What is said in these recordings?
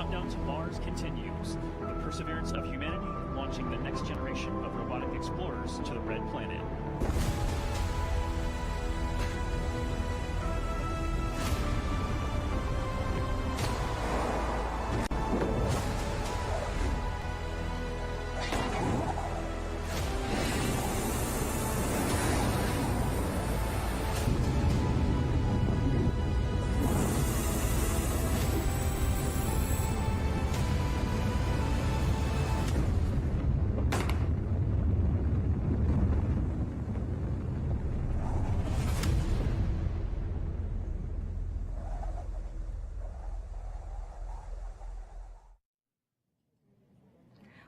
countdown to Mars continues. The perseverance of humanity launching the next generation of robotic explorers to the Red Planet.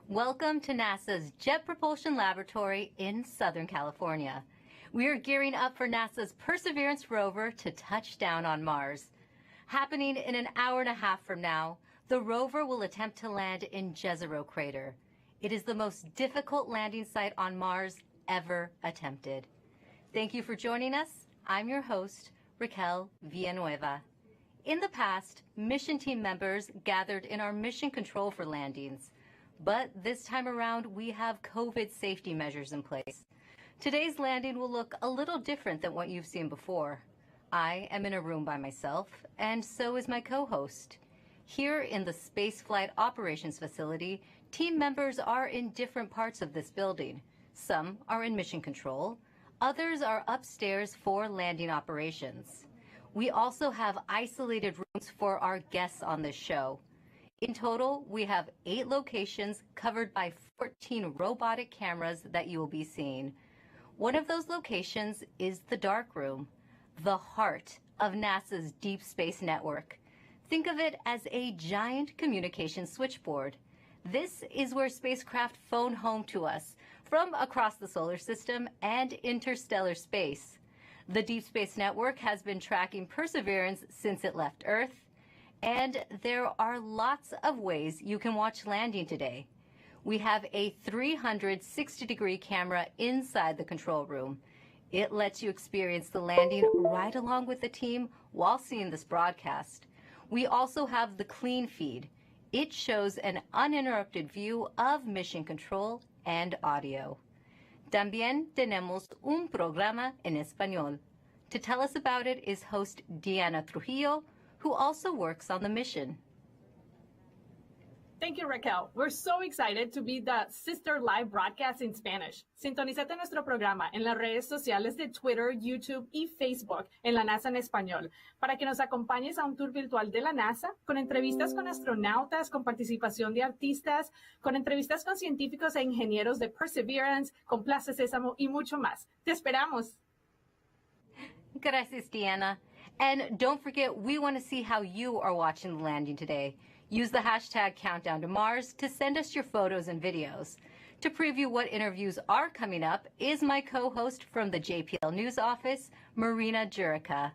Welcome to NASA's Jet Propulsion Laboratory in Southern California. We are gearing up for NASA's Perseverance rover to touch down on Mars. Happening in an hour and a half from now, the rover will attempt to land in Jezero Crater. It is the most difficult landing site on Mars ever attempted. Thank you for joining us. I'm your host, Raquel Villanueva. In the past, mission team members gathered in our mission control for landings. But this time around, we have COVID safety measures in place. Today's landing will look a little different than what you've seen before. I am in a room by myself, and so is my co-host. Here in the Spaceflight Operations Facility, team members are in different parts of this building. Some are in mission control, others are upstairs for landing operations. We also have isolated rooms for our guests on this show. In total, we have 8 locations covered by 14 robotic cameras that you will be seeing. One of those locations is the dark room, the heart of NASA's Deep Space Network. Think of it as a giant communication switchboard. This is where spacecraft phone home to us from across the solar system and interstellar space. The Deep Space Network has been tracking Perseverance since it left Earth. And there are lots of ways you can watch landing today. We have a 360-degree camera inside the control room. It lets you experience the landing right along with the team while seeing this broadcast. We also have the clean feed. It shows an uninterrupted view of mission control and audio. También tenemos un programa en español. To tell us about it is host Diana Trujillo, who also works on the mission. Thank you, Raquel. We're so excited to be the sister live broadcast in Spanish. Sintonízate nuestro programa en las redes sociales de Twitter, YouTube y Facebook en la NASA en español para que nos acompañes a un tour virtual de la NASA con entrevistas con astronautas, con participación de artistas, con entrevistas con científicos e ingenieros de Perseverance, con Plaza Sésamo y mucho más. Te esperamos. Gracias, Diana. And don't forget, we want to see how you are watching the landing today. Use the hashtag Countdown to Mars to send us your photos and videos. To preview what interviews are coming up is my co-host from the JPL News office, Marina Jurica.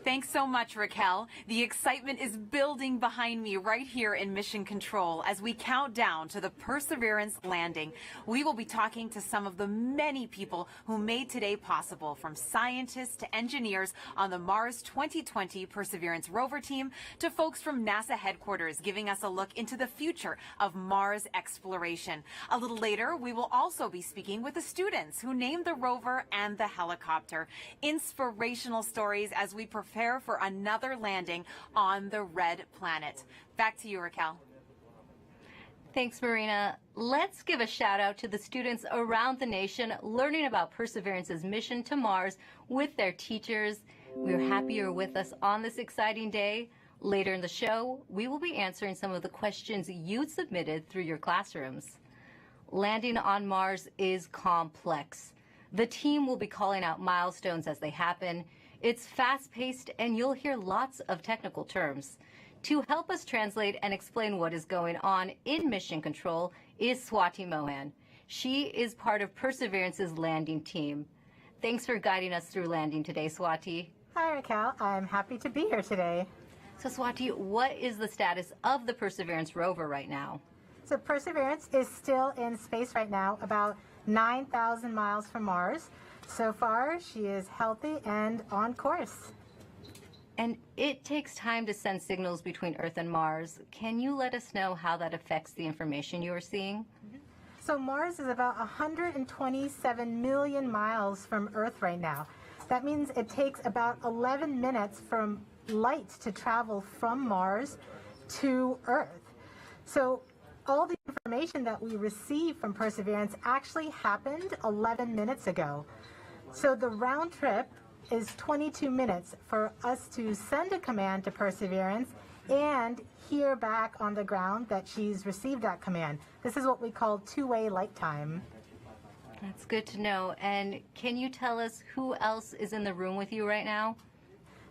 Thanks so much, Raquel. The excitement is building behind me right here in Mission Control as we count down to the Perseverance landing. We will be talking to some of the many people who made today possible, from scientists to engineers on the Mars 2020 Perseverance rover team to folks from NASA headquarters giving us a look into the future of Mars exploration. A little later, we will also be speaking with the students who named the rover and the helicopter. Inspirational stories as we prepare for another landing on the Red Planet. Back to you, Raquel. Thanks, Marina. Let's give a shout out to the students around the nation learning about Perseverance's mission to Mars with their teachers. We're happy you're with us on this exciting day. Later in the show, we will be answering some of the questions you submitted through your classrooms. Landing on Mars is complex. The team will be calling out milestones as they happen. It's fast-paced, and you'll hear lots of technical terms. To help us translate and explain what is going on in Mission Control is Swati Mohan. She is part of Perseverance's landing team. Thanks for guiding us through landing today, Swati. Hi, Raquel. I'm happy to be here today. So, Swati, what is the status of the Perseverance rover right now? So Perseverance is still in space right now, about 9,000 miles from Mars. So far, she is healthy and on course. And it takes time to send signals between Earth and Mars. Can you let us know how that affects the information you are seeing? So Mars is about 127 million miles from Earth right now. That means it takes about 11 minutes from light to travel from Mars to Earth. So all the information that we receive from Perseverance actually happened 11 minutes ago. So the round trip is 22 minutes for us to send a command to Perseverance and hear back on the ground that she's received that command. This is what we call two-way light time. That's good to know. And can you tell us who else is in the room with you right now?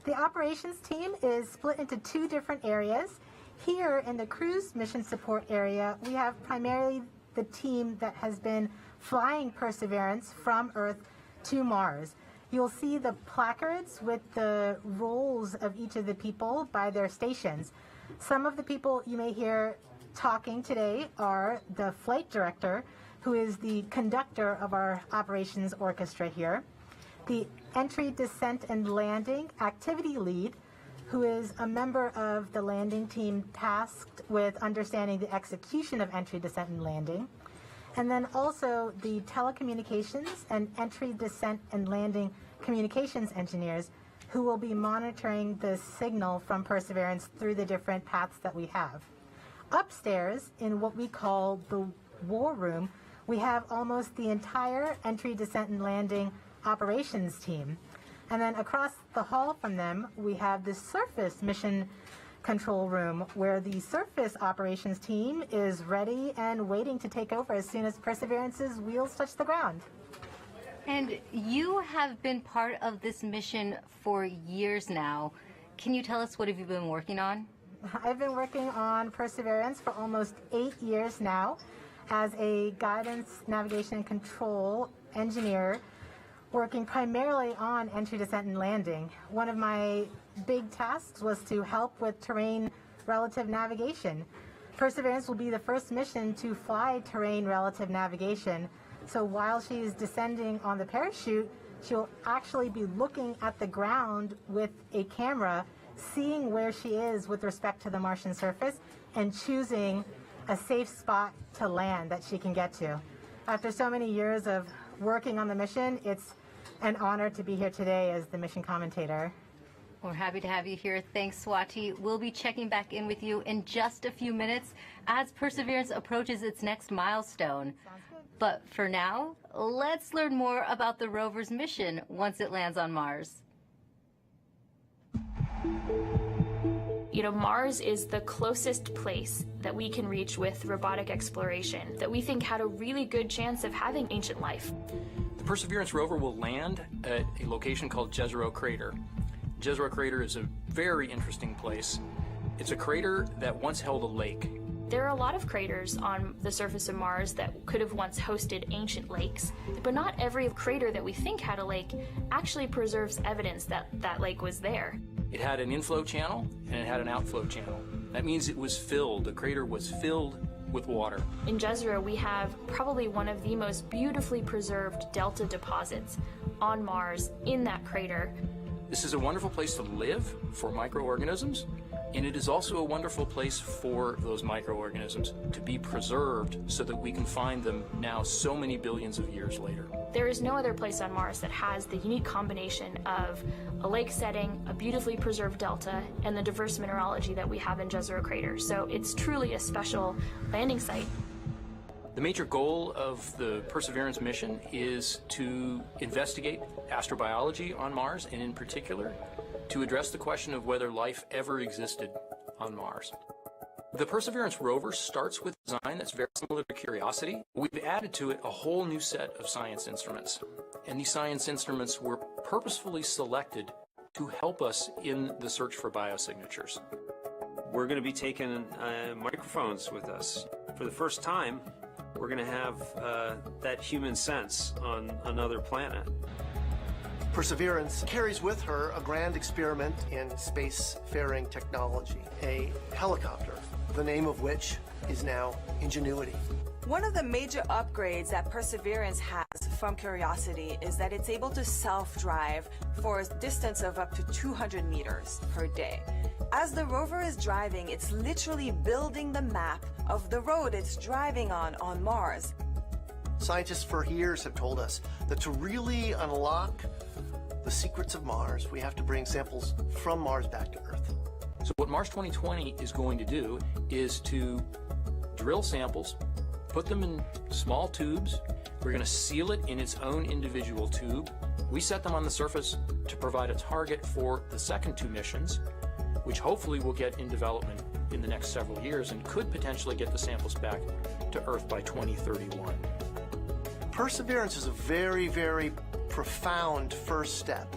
The operations team is split into two different areas. Here in the cruise mission support area, we have primarily the team that has been flying Perseverance from Earth to Mars. You'll see the placards with the roles of each of the people by their stations. Some of the people you may hear talking today are the flight director, who is the conductor of our operations orchestra here, the entry, descent, and landing activity lead, who is a member of the landing team tasked with understanding the execution of entry, descent, and landing, and then also the telecommunications and entry, descent, and landing communications engineers who will be monitoring the signal from Perseverance through the different paths that we have. Upstairs, in what we call the war room, we have almost the entire entry, descent, and landing operations team. And then across the hall from them, we have the surface mission control room, where the surface operations team is ready and waiting to take over as soon as Perseverance's wheels touch the ground. And you have been part of this mission for years now. Can you tell us what have you been working on? I've been working on Perseverance for almost 8 years now as a guidance, navigation, and control engineer, working primarily on entry, descent, and landing. One of my big tasks was to help with terrain relative navigation. Perseverance will be the first mission to fly terrain relative navigation. So while she's descending on the parachute, she'll actually be looking at the ground with a camera, seeing where she is with respect to the Martian surface, and choosing a safe spot to land that she can get to. After so many years of working on the mission, it's an honor to be here today as the mission commentator. We're happy to have you here. Thanks, Swati. We'll be checking back in with you in just a few minutes as Perseverance approaches its next milestone. Sounds good. But for now, let's learn more about the rover's mission once it lands on Mars. You know, Mars is the closest place that we can reach with robotic exploration that we think had a really good chance of having ancient life. The Perseverance rover will land at a location called Jezero Crater. Jezero Crater is a very interesting place. It's a crater that once held a lake. There are a lot of craters on the surface of Mars that could have once hosted ancient lakes, but not every crater that we think had a lake actually preserves evidence that that lake was there. It had an inflow channel and it had an outflow channel. That means it was filled. The crater was filled with water. In Jezero, we have probably one of the most beautifully preserved delta deposits on Mars in that crater. This is a wonderful place to live for microorganisms, and it is also a wonderful place for those microorganisms to be preserved so that we can find them now so many billions of years later. There is no other place on Mars that has the unique combination of a lake setting, a beautifully preserved delta, and the diverse mineralogy that we have in Jezero Crater. So it's truly a special landing site. The major goal of the Perseverance mission is to investigate astrobiology on Mars, and in particular, to address the question of whether life ever existed on Mars. The Perseverance rover starts with a design that's very similar to Curiosity. We've added to it a whole new set of science instruments, and these science instruments were purposefully selected to help us in the search for biosignatures. We're going to be taking microphones with us. For the first time, we're going to have that human sense on another planet. Perseverance carries with her a grand experiment in spacefaring technology, a helicopter, the name of which is now Ingenuity. One of the major upgrades that Perseverance has from Curiosity is that it's able to self-drive for a distance of up to 200 meters per day. As the rover is driving, it's literally building the map of the road it's driving on Mars. Scientists for years have told us that to really unlock the secrets of Mars, we have to bring samples from Mars back to Earth. So what Mars 2020 is going to do is to drill samples, put them in small tubes. We're going to seal it in its own individual tube. We set them on the surface to provide a target for the second two missions, which hopefully will get in development in the next several years and could potentially get the samples back to Earth by 2031. Perseverance is a very, very profound first step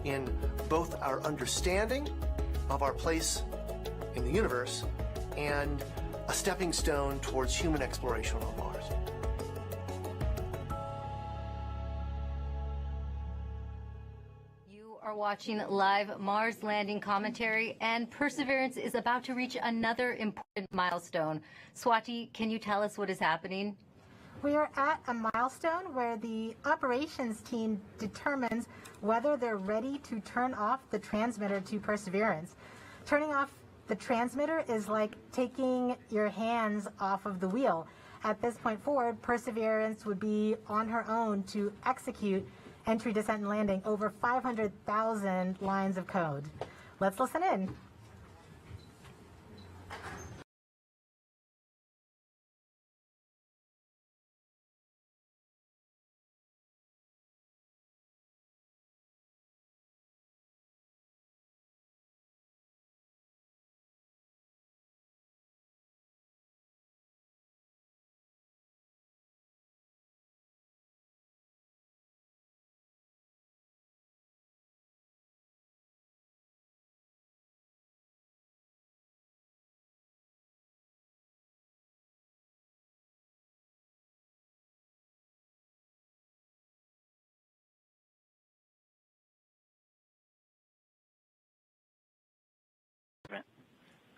in both our understanding of our place in the universe and a stepping stone towards human exploration on Mars. You are watching live Mars landing commentary, and Perseverance is about to reach another important milestone. Swati, can you tell us what is happening? We are at a milestone where the operations team determines whether they're ready to turn off the transmitter to Perseverance. Turning off the transmitter is like taking your hands off of the wheel. At this point forward, Perseverance would be on her own to execute entry, descent, and landing over 500,000 lines of code. Let's listen in.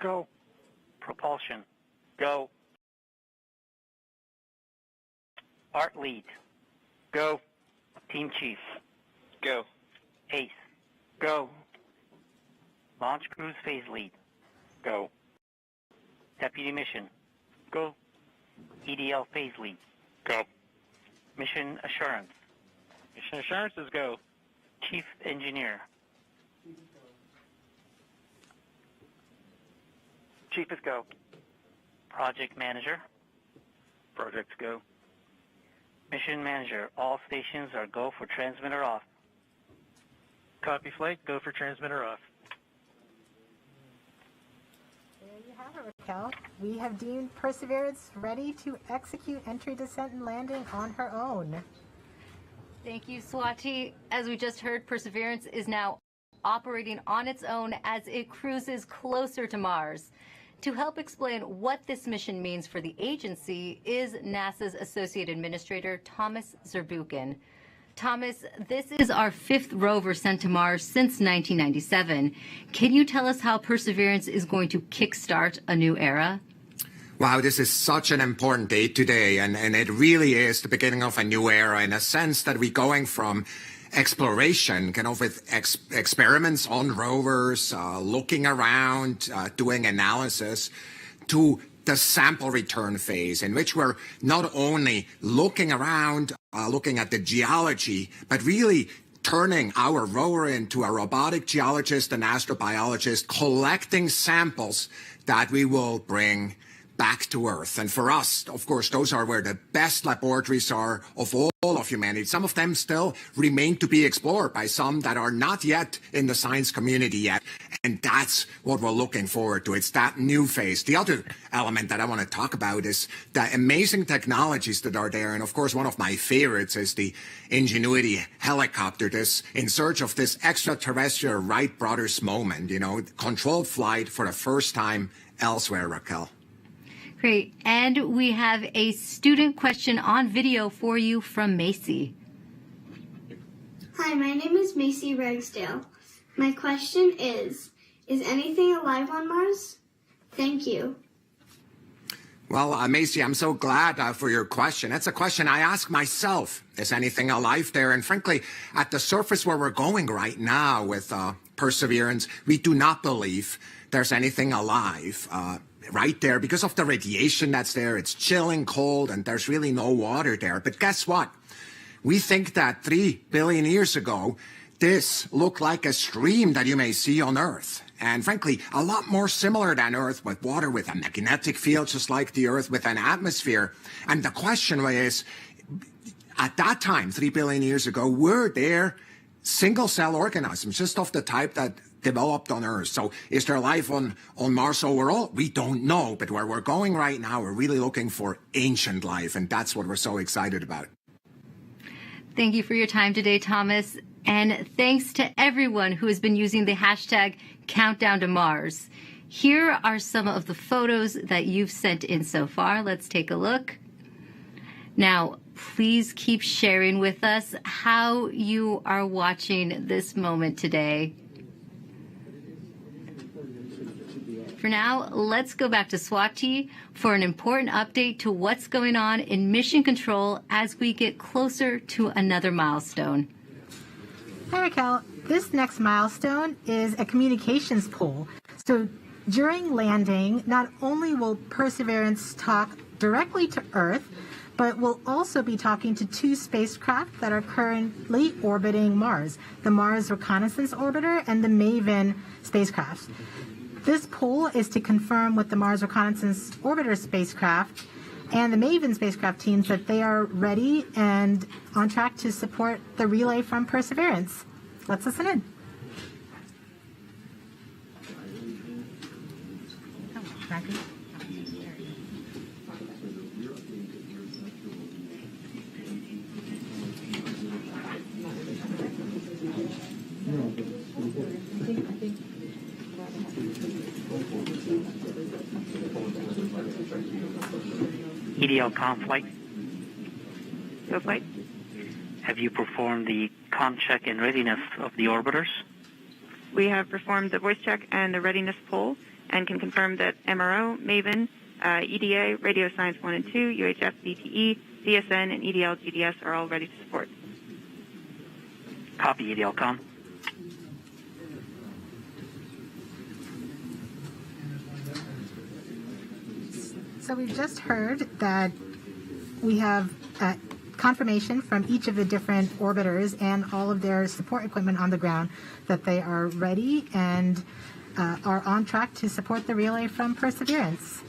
Go. Propulsion. Go. Art lead. Go. Team chief. Go. Ace. Go. Launch cruise phase lead. Go. Deputy mission. Go. EDL phase lead. Go. Mission assurance. Mission assurance is go. Chief engineer. Chief is go. Project manager. Projects go. Mission manager. All stations are go for transmitter off. Copy flight. Go for transmitter off. There you have it, Raquel. We have deemed Perseverance ready to execute entry, descent, and landing on her own. Thank you, Swati. As we just heard, Perseverance is now operating on its own as it cruises closer to Mars. To help explain what this mission means for the agency is NASA's Associate Administrator, Thomas Zurbuchen. Thomas, this is our 5th rover sent to Mars since 1997. Can you tell us how Perseverance is going to kickstart a new era? Wow, this is such an important day today, and it really is the beginning of a new era in a sense that we're going from exploration, kind of with experiments on rovers, looking around, doing analysis, to the sample return phase, in which we're not only looking around, looking at the geology, but really turning our rover into a robotic geologist and astrobiologist, collecting samples that we will bring back to Earth. And for us, of course, those are where the best laboratories are of all of humanity. Some of them still remain to be explored by some that are not yet in the science community yet. And that's what we're looking forward to. It's that new phase. The other element that I want to talk about is the amazing technologies that are there. And of course, one of my favorites is the Ingenuity helicopter, this in search of this extraterrestrial Wright brothers moment, you know, controlled flight for the first time elsewhere, Raquel. Great. And we have a student question on video for you from Macy. Hi, my name is Macy Ragsdale. My question is anything alive on Mars? Thank you. Well, Macy, I'm so glad for your question. That's a question I ask myself. Is anything alive there? And frankly, at the surface where we're going right now with Perseverance, we do not believe there's anything alive right there because of the radiation that's there. It's chilling, cold, and there's really no water there. But guess what? We think that 3 billion years ago, this looked like a stream that you may see on Earth. And frankly, a lot more similar than Earth, with water with a magnetic field, just like the Earth with an atmosphere. And the question is, at that time, 3 billion years ago, were there single-cell organisms, just of the type that developed on Earth? So is there life on Mars overall? We don't know. But where we're going right now, we're really looking for ancient life. And that's what we're so excited about. Thank you for your time today, Thomas. And thanks to everyone who has been using the hashtag Countdown to Mars. Here are some of the photos that you've sent in so far. Let's take a look. Now, please keep sharing with us how you are watching this moment today. For now, let's go back to Swati for an important update to what's going on in Mission Control as we get closer to another milestone. Hi, Raquel. This next milestone is a communications poll. So during landing, not only will Perseverance talk directly to Earth, but we'll also be talking to 2 spacecraft that are currently orbiting Mars, the Mars Reconnaissance Orbiter and the MAVEN spacecraft. This poll is to confirm with the Mars Reconnaissance Orbiter spacecraft and the MAVEN spacecraft teams that they are ready and on track to support the relay from Perseverance. Let's listen in. EDL comm flight. Go flight. Have you performed the comm check and readiness of the orbiters? We have performed the voice check and the readiness poll and can confirm that MRO, MAVEN, EDA, Radio Science 1 and 2, UHF, DTE, DSN, and EDL GDS are all ready to support. Copy, EDL comm. So we've just heard that we have confirmation from each of the different orbiters and all of their support equipment on the ground that they are ready and are on track to support the relay from Perseverance.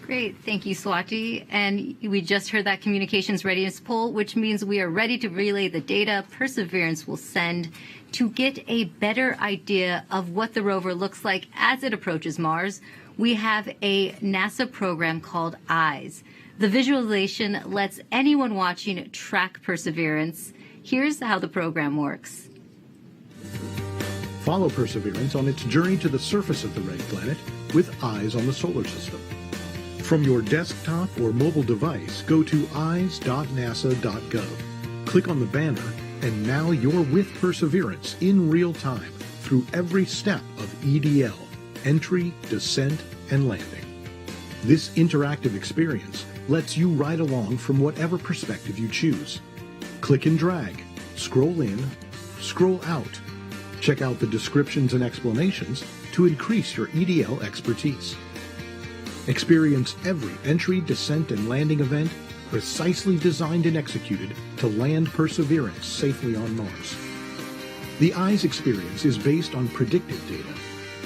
Great. Thank you, Swati. And we just heard that communications readiness poll, which means we are ready to relay the data Perseverance will send to get a better idea of what the rover looks like as it approaches Mars. We have a NASA program called EYES. The visualization lets anyone watching track Perseverance. Here's how the program works. Follow Perseverance on its journey to the surface of the red planet with eyes on the solar system. From your desktop or mobile device, go to eyes.nasa.gov. Click on the banner, and now you're with Perseverance in real time through every step of EDL, entry, descent, and landing. This interactive experience lets you ride along from whatever perspective you choose. Click and drag, scroll in, scroll out. Check out the descriptions and explanations to increase your EDL expertise. Experience every entry, descent, and landing event precisely designed and executed to land Perseverance safely on Mars. The EYES experience is based on predictive data,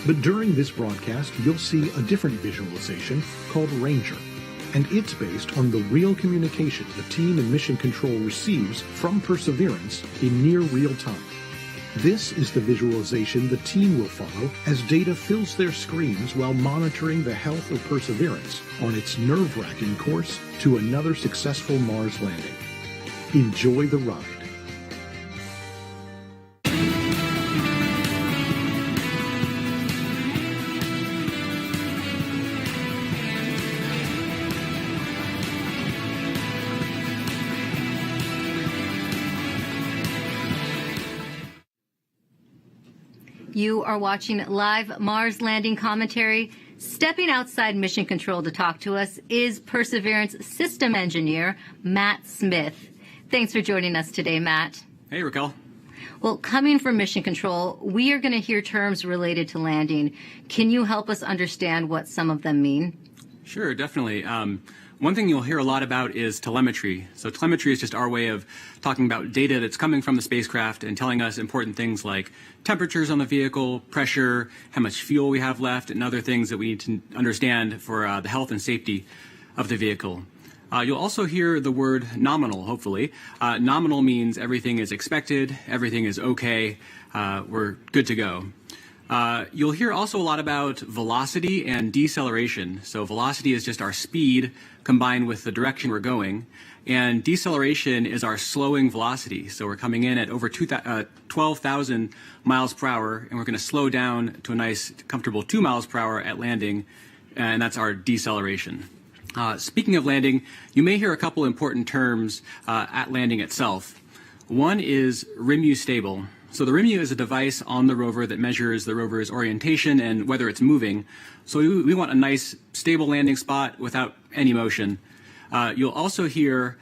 but during this broadcast you'll see a different visualization called Ranger, and it's based on the real communication the team in Mission Control receives from Perseverance in near real time. This is the visualization the team will follow as data fills their screens while monitoring the health of Perseverance on its nerve-wracking course to another successful Mars landing. Enjoy the ride. You are watching live Mars landing commentary. Stepping outside Mission Control to talk to us is Perseverance System Engineer Matt Smith. Thanks for joining us today, Matt. Hey, Raquel. Well, coming from Mission Control, we are going to hear terms related to landing. Can you help us understand what some of them mean? Sure, definitely. One thing you'll hear a lot about is telemetry. So telemetry is just our way of talking about data that's coming from the spacecraft and telling us important things like temperatures on the vehicle, pressure, how much fuel we have left, and other things that we need to understand for the health and safety of the vehicle. You'll also hear the word nominal, hopefully. Nominal means everything is expected, everything is okay, we're good to go. You'll hear also a lot about velocity and deceleration. So velocity is just our speed combined with the direction we're going. And deceleration is our slowing velocity. So we're coming in at over 12,000 miles per hour, and we're going to slow down to a nice, comfortable 2 miles per hour at landing, and that's our deceleration. Speaking of landing, you may hear a couple important terms at landing itself. One is RIMU stable. So the RIMU is a device on the rover that measures the rover's orientation and whether it's moving. So we want a nice, stable landing spot without any motion. You'll also hear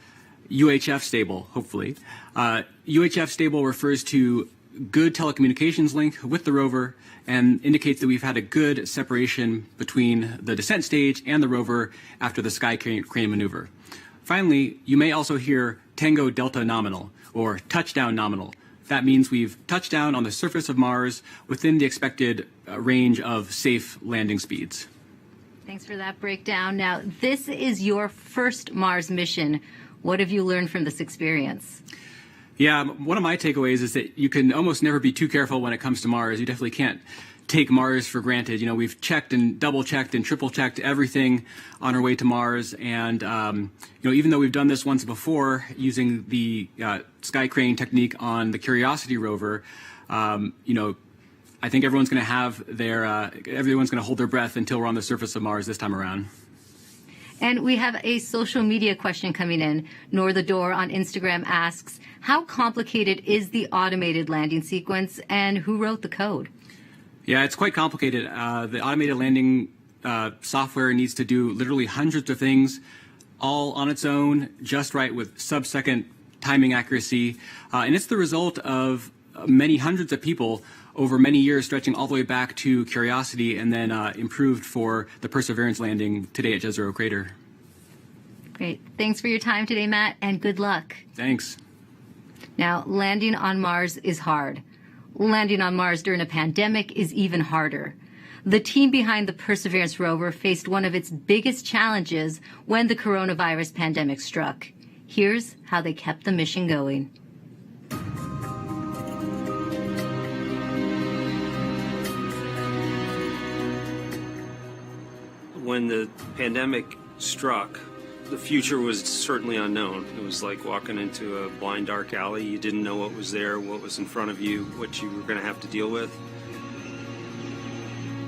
UHF stable, hopefully. UHF stable refers to good telecommunications link with the rover and indicates that we've had a good separation between the descent stage and the rover after the sky crane maneuver. Finally, you may also hear Tango Delta nominal or touchdown nominal. That means we've touched down on the surface of Mars within the expected range of safe landing speeds. Thanks for that breakdown. Now, this is your first Mars mission. What have you learned from this experience? Yeah, one of my takeaways is that you can almost never be too careful when it comes to Mars. You definitely can't take Mars for granted. You know, we've checked and double-checked and triple-checked everything on our way to Mars. And, you know, even though we've done this once before using the sky crane technique on the Curiosity rover, you know, I think everyone's going to have their, everyone's going to hold their breath until we're on the surface of Mars this time around. And we have a social media question coming in. Nor the Door on Instagram asks, how complicated is the automated landing sequence and who wrote the code? Yeah, it's quite complicated. The automated landing software needs to do literally hundreds of things all on its own, just right with sub-second timing accuracy. And it's the result of many hundreds of people over many years, stretching all the way back to Curiosity and then improved for the Perseverance landing today at Jezero Crater. Great. Thanks for your time today, Matt, and good luck. Thanks. Now, landing on Mars is hard. Landing on Mars during a pandemic is even harder. The team behind the Perseverance rover faced one of its biggest challenges when the coronavirus pandemic struck. Here's how they kept the mission going. When the pandemic struck, the future was certainly unknown. It was like walking into a blind, dark alley. You didn't know what was there, what was in front of you, what you were going to have to deal with.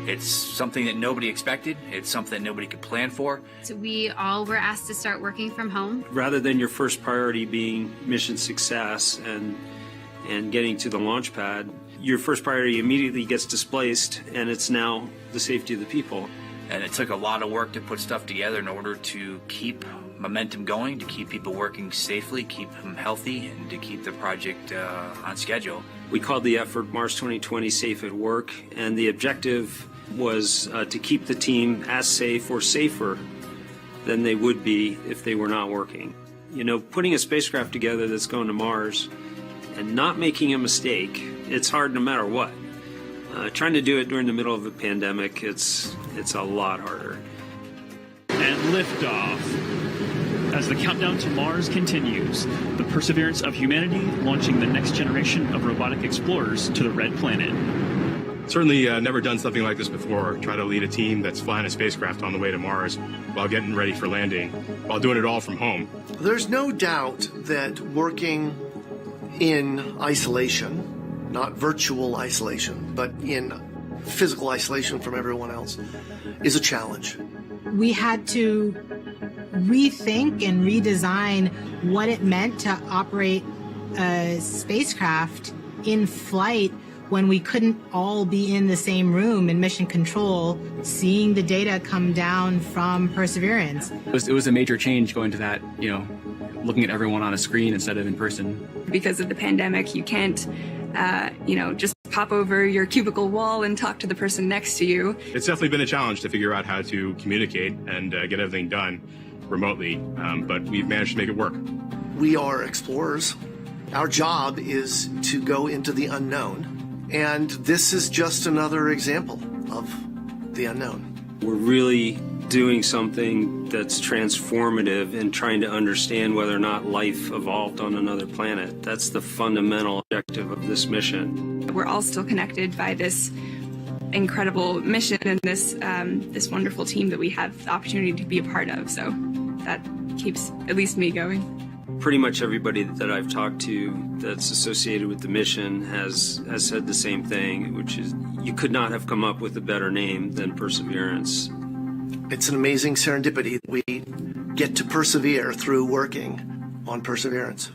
It's something that nobody expected. It's something that nobody could plan for. So we all were asked to start working from home. Rather than your first priority being mission success and getting to the launch pad, your first priority immediately gets displaced, and it's now the safety of the people. And it took a lot of work to put stuff together in order to keep momentum going, to keep people working safely, keep them healthy, and to keep the project on schedule. We called the effort Mars 2020 Safe at Work, and the objective was to keep the team as safe or safer than they would be if they were not working. You know, putting a spacecraft together that's going to Mars and not making a mistake, it's hard no matter what. Trying to do it during the middle of a pandemic, it's a lot harder. And liftoff. As the countdown to Mars continues, the perseverance of humanity launching the next generation of robotic explorers to the Red Planet. Certainly never done something like this before. Try to lead a team that's flying a spacecraft on the way to Mars while getting ready for landing, while doing it all from home. There's no doubt that working in isolation, not virtual isolation, but in physical isolation from everyone else, is a challenge. We had to rethink and redesign what it meant to operate a spacecraft in flight when we couldn't all be in the same room in mission control, seeing the data come down from Perseverance. It was a major change going to that, looking at everyone on a screen instead of in person. Because of the pandemic, you can't, just pop over your cubicle wall and talk to the person next to you. It's definitely been a challenge to figure out how to communicate and get everything done remotely, but we've managed to make it work. We are explorers. Our job is to go into the unknown, and this is just another example of the unknown. We're really doing something that's transformative and trying to understand whether or not life evolved on another planet. That's the fundamental objective of this mission. We're all still connected by this incredible mission and this wonderful team that we have the opportunity to be a part of. So that keeps at least me going. Pretty much everybody that I've talked to that's associated with the mission has said the same thing, which is you could not have come up with a better name than Perseverance. It's an amazing serendipity that we get to persevere through working on Perseverance.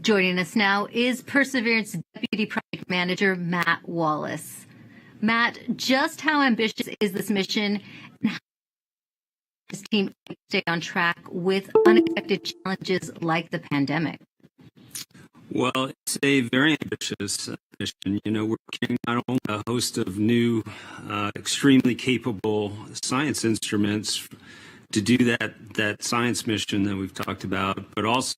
Joining us now is Perseverance Deputy Project Manager Matt Wallace. Matt, just how ambitious is this mission, and how does this team stay on track with unexpected challenges like the pandemic? Well, it's a very ambitious mission. We're carrying not only a host of new, extremely capable science instruments to do that science mission that we've talked about, but also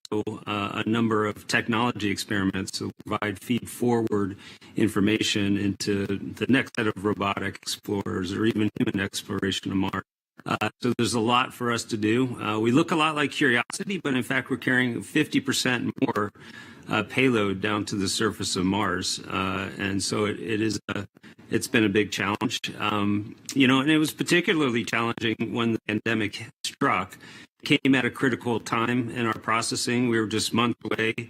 a number of technology experiments that provide feed-forward information into the next set of robotic explorers or even human exploration of Mars. So there's a lot for us to do. We look a lot like Curiosity, but in fact we're carrying 50% more payload down to the surface of Mars, and so it's been a big challenge. And it was particularly challenging when the pandemic struck. It came at a critical time in our processing. We were just months away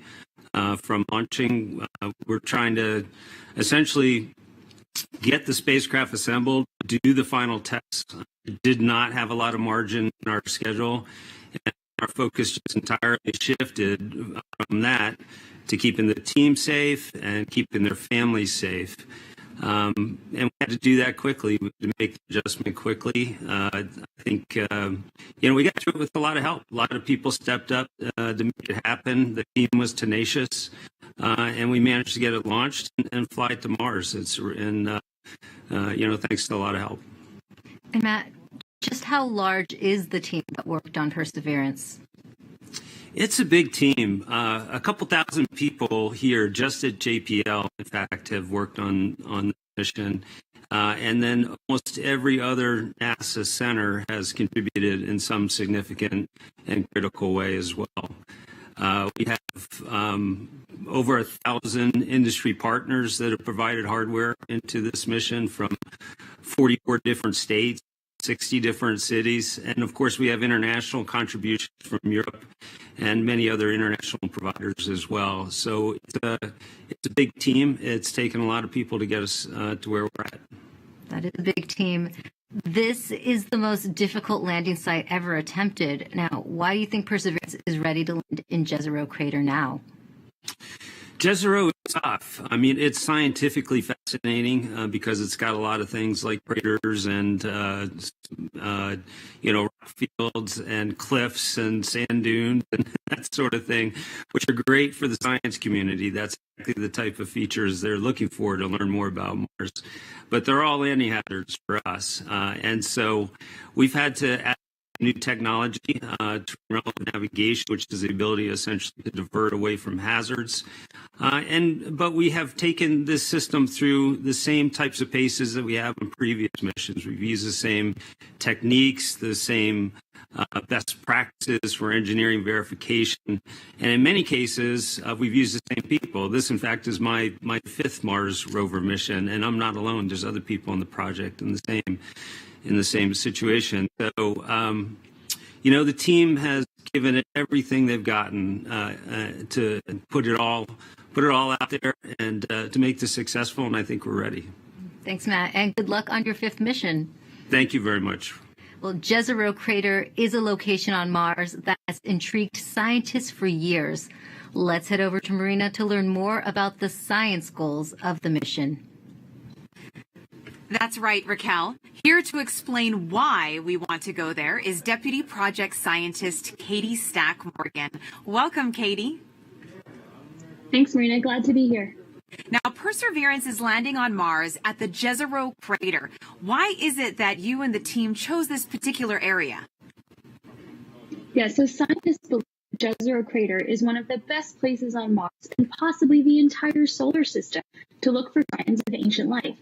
from launching. We're trying to essentially get the spacecraft assembled, do the final tests. It did not have a lot of margin in our schedule, and our focus just entirely shifted from that to keeping the team safe and keeping their families safe. And we had to do that quickly, to make the adjustment quickly. I think, we got through it with a lot of help. A lot of people stepped up to make it happen. The team was tenacious, and we managed to get it launched and fly it to Mars. Thanks to a lot of help. And Matt, just how large is the team that worked on Perseverance? It's a big team. A couple thousand people here just at JPL, in fact, have worked on the mission. And then almost every other NASA center has contributed in some significant and critical way as well. We have over 1,000 industry partners that have provided hardware into this mission from 44 different states, 60 different cities, and of course we have international contributions from Europe and many other international providers as well. So it's a big team. It's taken a lot of people to get us to where we're at. That is a big team. This is the most difficult landing site ever attempted. Now, why do you think Perseverance is ready to land in Jezero Crater now? Jezero is tough. I mean, it's scientifically fascinating because it's got a lot of things like craters and, rock fields and cliffs and sand dunes and that sort of thing, which are great for the science community. That's exactly the type of features they're looking for to learn more about Mars. But they're all landing hazards for us. And so we've had to add new technology to relevant navigation, which is the ability essentially to divert away from hazards. But we have taken this system through the same types of paces that we have in previous missions. We've used the same techniques, the same best practices for engineering verification. And in many cases, we've used the same people. This, in fact, is my fifth Mars rover mission, and I'm not alone. There's other people on the project in the same situation. So, the team has given it everything they've gotten to put it all out there and to make this successful, and I think we're ready. Thanks, Matt, and good luck on your 5th mission. Thank you very much. Well, Jezero Crater is a location on Mars that has intrigued scientists for years. Let's head over to Marina to learn more about the science goals of the mission. That's right, Raquel. Here to explain why we want to go there is Deputy Project Scientist Katie Stack Morgan. Welcome, Katie. Thanks, Marina. Glad to be here. Now, Perseverance is landing on Mars at the Jezero Crater. Why is it that you and the team chose this particular area? Yeah, so scientists believe Jezero Crater is one of the best places on Mars and possibly the entire solar system to look for signs of ancient life.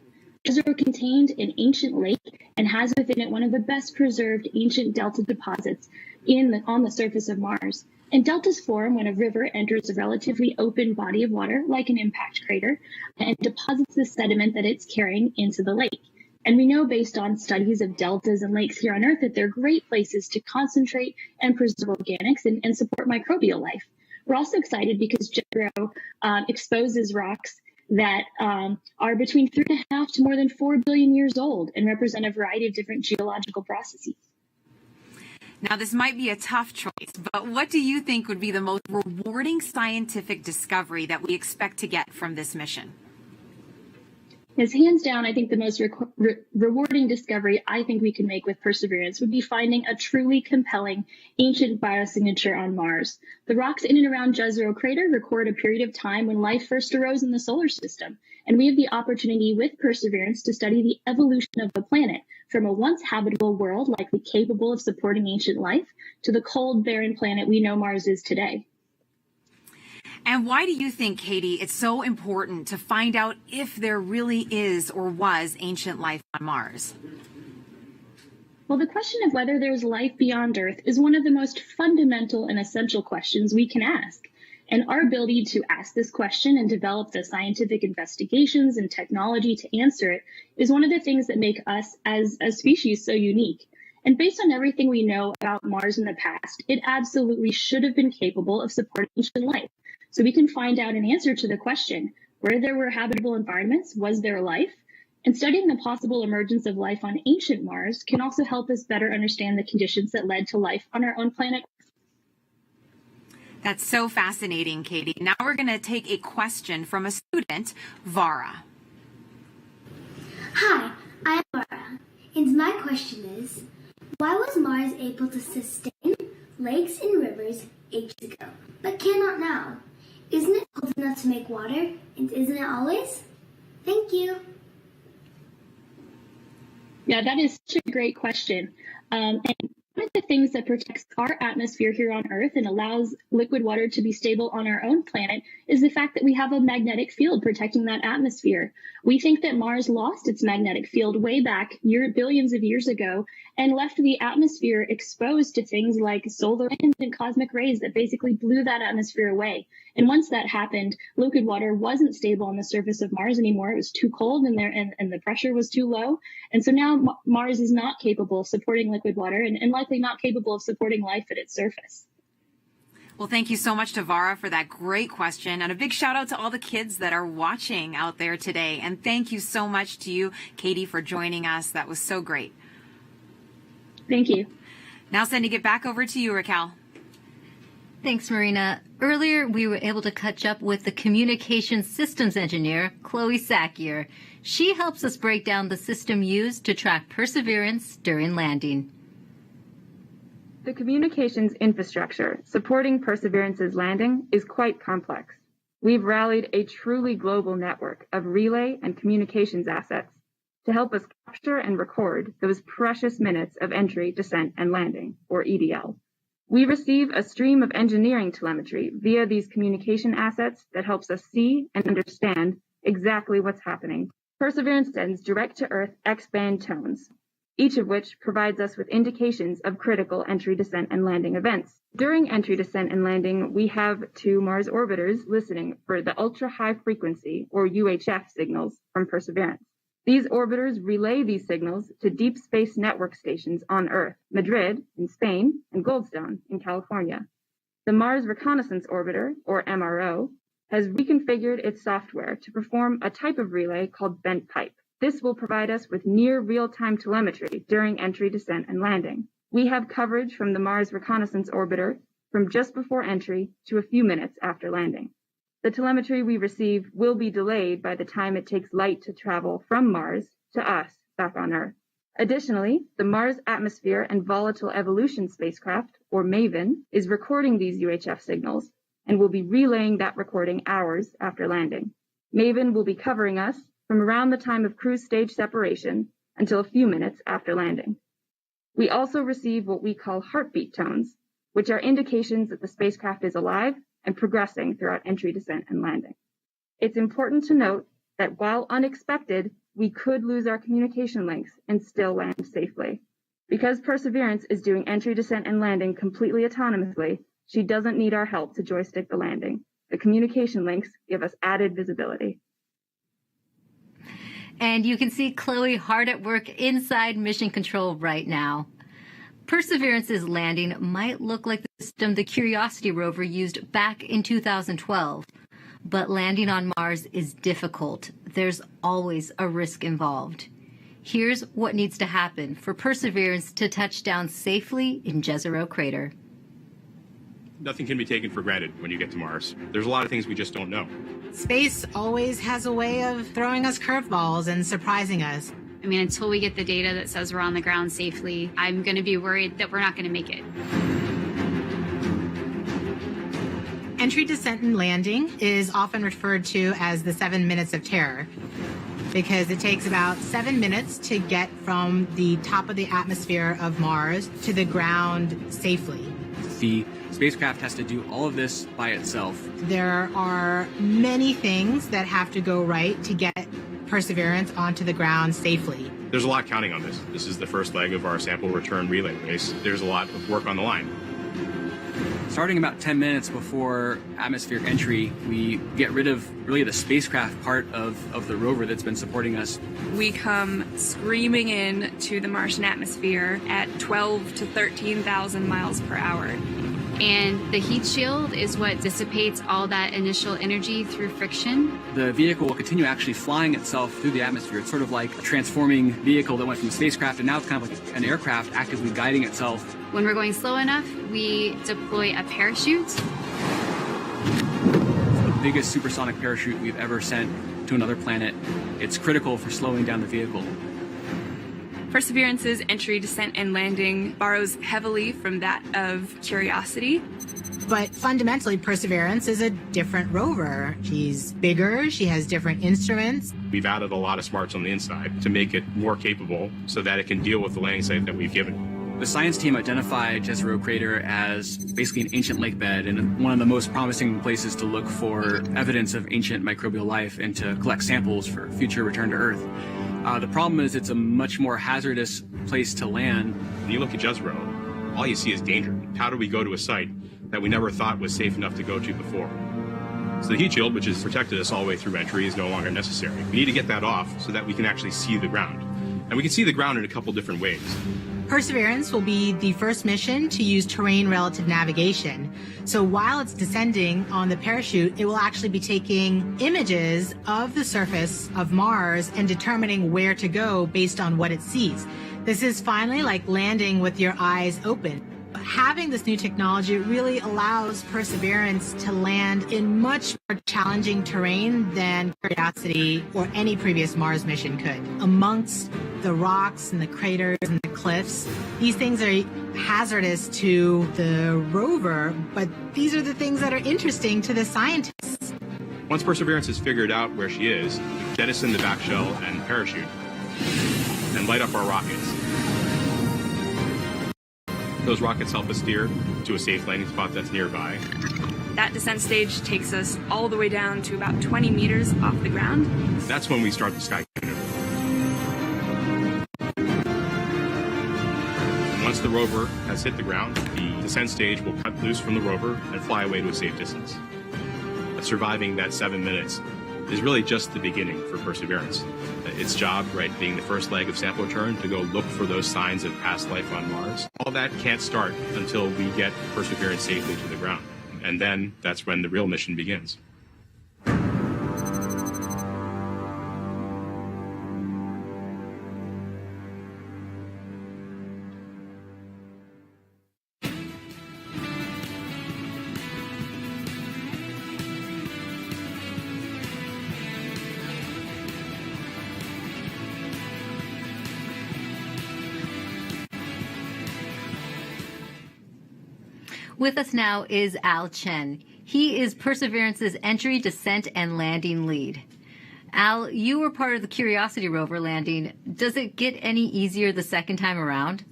Jezero contained an ancient lake and has within it one of the best preserved ancient delta deposits on the surface of Mars. And deltas form when a river enters a relatively open body of water, like an impact crater, and deposits the sediment that it's carrying into the lake. And we know based on studies of deltas and lakes here on Earth that they're great places to concentrate and preserve organics and support microbial life. We're also excited because Jezero exposes rocks that are between 3.5 to more than 4 billion years old and represent a variety of different geological processes. Now, this might be a tough choice, but what do you think would be the most rewarding scientific discovery that we expect to get from this mission? Yes, hands down, I think the most rewarding discovery I think we can make with Perseverance would be finding a truly compelling ancient biosignature on Mars. The rocks in and around Jezero Crater record a period of time when life first arose in the solar system, and we have the opportunity with Perseverance to study the evolution of the planet from a once habitable world likely capable of supporting ancient life to the cold, barren planet we know Mars is today. And why do you think, Katie, it's so important to find out if there really is or was ancient life on Mars? Well, the question of whether there's life beyond Earth is one of the most fundamental and essential questions we can ask. And our ability to ask this question and develop the scientific investigations and technology to answer it is one of the things that make us as a species so unique. And based on everything we know about Mars in the past, it absolutely should have been capable of supporting ancient life. So we can find out an answer to the question, where there were habitable environments, was there life? And studying the possible emergence of life on ancient Mars can also help us better understand the conditions that led to life on our own planet. That's so fascinating, Katie. Now we're going to take a question from a student, Vara. Hi, I'm Vara, and my question is, why was Mars able to sustain lakes and rivers ages ago, but cannot now? Isn't it cold enough to make water, and isn't it always? Thank you. Yeah, that is such a great question. And one of the things that protects our atmosphere here on Earth and allows liquid water to be stable on our own planet is the fact that we have a magnetic field protecting that atmosphere. We think that Mars lost its magnetic field way back billions of years ago and left the atmosphere exposed to things like solar winds and cosmic rays that basically blew that atmosphere away. And once that happened, liquid water wasn't stable on the surface of Mars anymore. It was too cold and the pressure was too low. And so now Mars is not capable of supporting liquid water and likely not capable of supporting life at its surface. Well, thank you so much to Vara for that great question. And a big shout out to all the kids that are watching out there today. And thank you so much to you, Katie, for joining us. That was so great. Thank you. Now sending it back over to you, Raquel. Thanks, Marina. Earlier, we were able to catch up with the communication systems engineer, Chloe Sakier. She helps us break down the system used to track Perseverance during landing. The communications infrastructure supporting Perseverance's landing is quite complex. We've rallied a truly global network of relay and communications assets to help us capture and record those precious minutes of entry, descent, and landing, or EDL. We receive a stream of engineering telemetry via these communication assets that helps us see and understand exactly what's happening. Perseverance sends direct-to-Earth X-band tones, each of which provides us with indications of critical entry, descent, and landing events. During entry, descent, and landing, we have 2 Mars orbiters listening for the ultra-high frequency, or UHF, signals from Perseverance. These orbiters relay these signals to deep space network stations on Earth, Madrid in Spain, and Goldstone in California. The Mars Reconnaissance Orbiter, or MRO, has reconfigured its software to perform a type of relay called bent pipe. This will provide us with near real-time telemetry during entry, descent, and landing. We have coverage from the Mars Reconnaissance Orbiter from just before entry to a few minutes after landing. The telemetry we receive will be delayed by the time it takes light to travel from Mars to us back on Earth. Additionally, the Mars Atmosphere and Volatile Evolution spacecraft, or MAVEN, is recording these UHF signals and will be relaying that recording hours after landing. MAVEN will be covering us from around the time of cruise stage separation until a few minutes after landing. We also receive what we call heartbeat tones, which are indications that the spacecraft is alive and progressing throughout entry, descent, and landing. It's important to note that while unexpected, we could lose our communication links and still land safely. Because Perseverance is doing entry, descent, and landing completely autonomously, she doesn't need our help to joystick the landing. The communication links give us added visibility. And you can see Chloe hard at work inside Mission Control right now. Perseverance's landing might look like the system the Curiosity rover used back in 2012. But landing on Mars is difficult. There's always a risk involved. Here's what needs to happen for Perseverance to touch down safely in Jezero Crater. Nothing can be taken for granted when you get to Mars. There's a lot of things we just don't know. Space always has a way of throwing us curveballs and surprising us. I mean, until we get the data that says we're on the ground safely, I'm going to be worried that we're not going to make it. Entry, descent, and landing is often referred to as the 7 minutes of terror because it takes about 7 minutes to get from the top of the atmosphere of Mars to the ground safely. The spacecraft has to do all of this by itself. There are many things that have to go right to get Perseverance onto the ground safely. There's a lot counting on this. This is the first leg of our sample return relay race. There's a lot of work on the line. Starting about 10 minutes before atmospheric entry, we get rid of really the spacecraft part of the rover that's been supporting us. We come screaming in to the Martian atmosphere at 12 to 13,000 miles per hour. And the heat shield is what dissipates all that initial energy through friction. The vehicle will continue actually flying itself through the atmosphere. It's sort of like a transforming vehicle that went from a spacecraft, and now it's kind of like an aircraft actively guiding itself. When we're going slow enough, we deploy a parachute. It's the biggest supersonic parachute we've ever sent to another planet. It's critical for slowing down the vehicle. Perseverance's entry, descent, and landing borrows heavily from that of Curiosity. But fundamentally, Perseverance is a different rover. She's bigger, she has different instruments. We've added a lot of smarts on the inside to make it more capable so that it can deal with the landing site that we've given it. The science team identified Jezero Crater as basically an ancient lake bed and one of the most promising places to look for evidence of ancient microbial life and to collect samples for future return to Earth. The problem is it's a much more hazardous place to land. When you look at Jezero, all you see is danger. How do we go to a site that we never thought was safe enough to go to before? So the heat shield, which has protected us all the way through entry, is no longer necessary. We need to get that off so that we can actually see the ground. And we can see the ground in a couple different ways. Perseverance will be the first mission to use terrain relative navigation. So while it's descending on the parachute, it will actually be taking images of the surface of Mars and determining where to go based on what it sees. This is finally like landing with your eyes open. Having this new technology really allows Perseverance to land in much more challenging terrain than Curiosity or any previous Mars mission could. Amongst the rocks and the craters and the cliffs, these things are hazardous to the rover, but these are the things that are interesting to the scientists. Once Perseverance has figured out where she is, jettison the back shell and parachute, and light up our rockets. Those rockets help us steer to a safe landing spot that's nearby. That descent stage takes us all the way down to about 20 meters off the ground. That's when we start the sky maneuver. Once the rover has hit the ground, the descent stage will cut loose from the rover and fly away to a safe distance. Surviving that 7 minutes is really just the beginning for Perseverance. Its job, right, being the first leg of sample return, to go look for those signs of past life on Mars. All that can't start until we get Perseverance safely to the ground. And then that's when the real mission begins. With us now is Al Chen. He is Perseverance's entry, descent, and landing lead. Al, you were part of the Curiosity rover landing. Does it get any easier the second time around?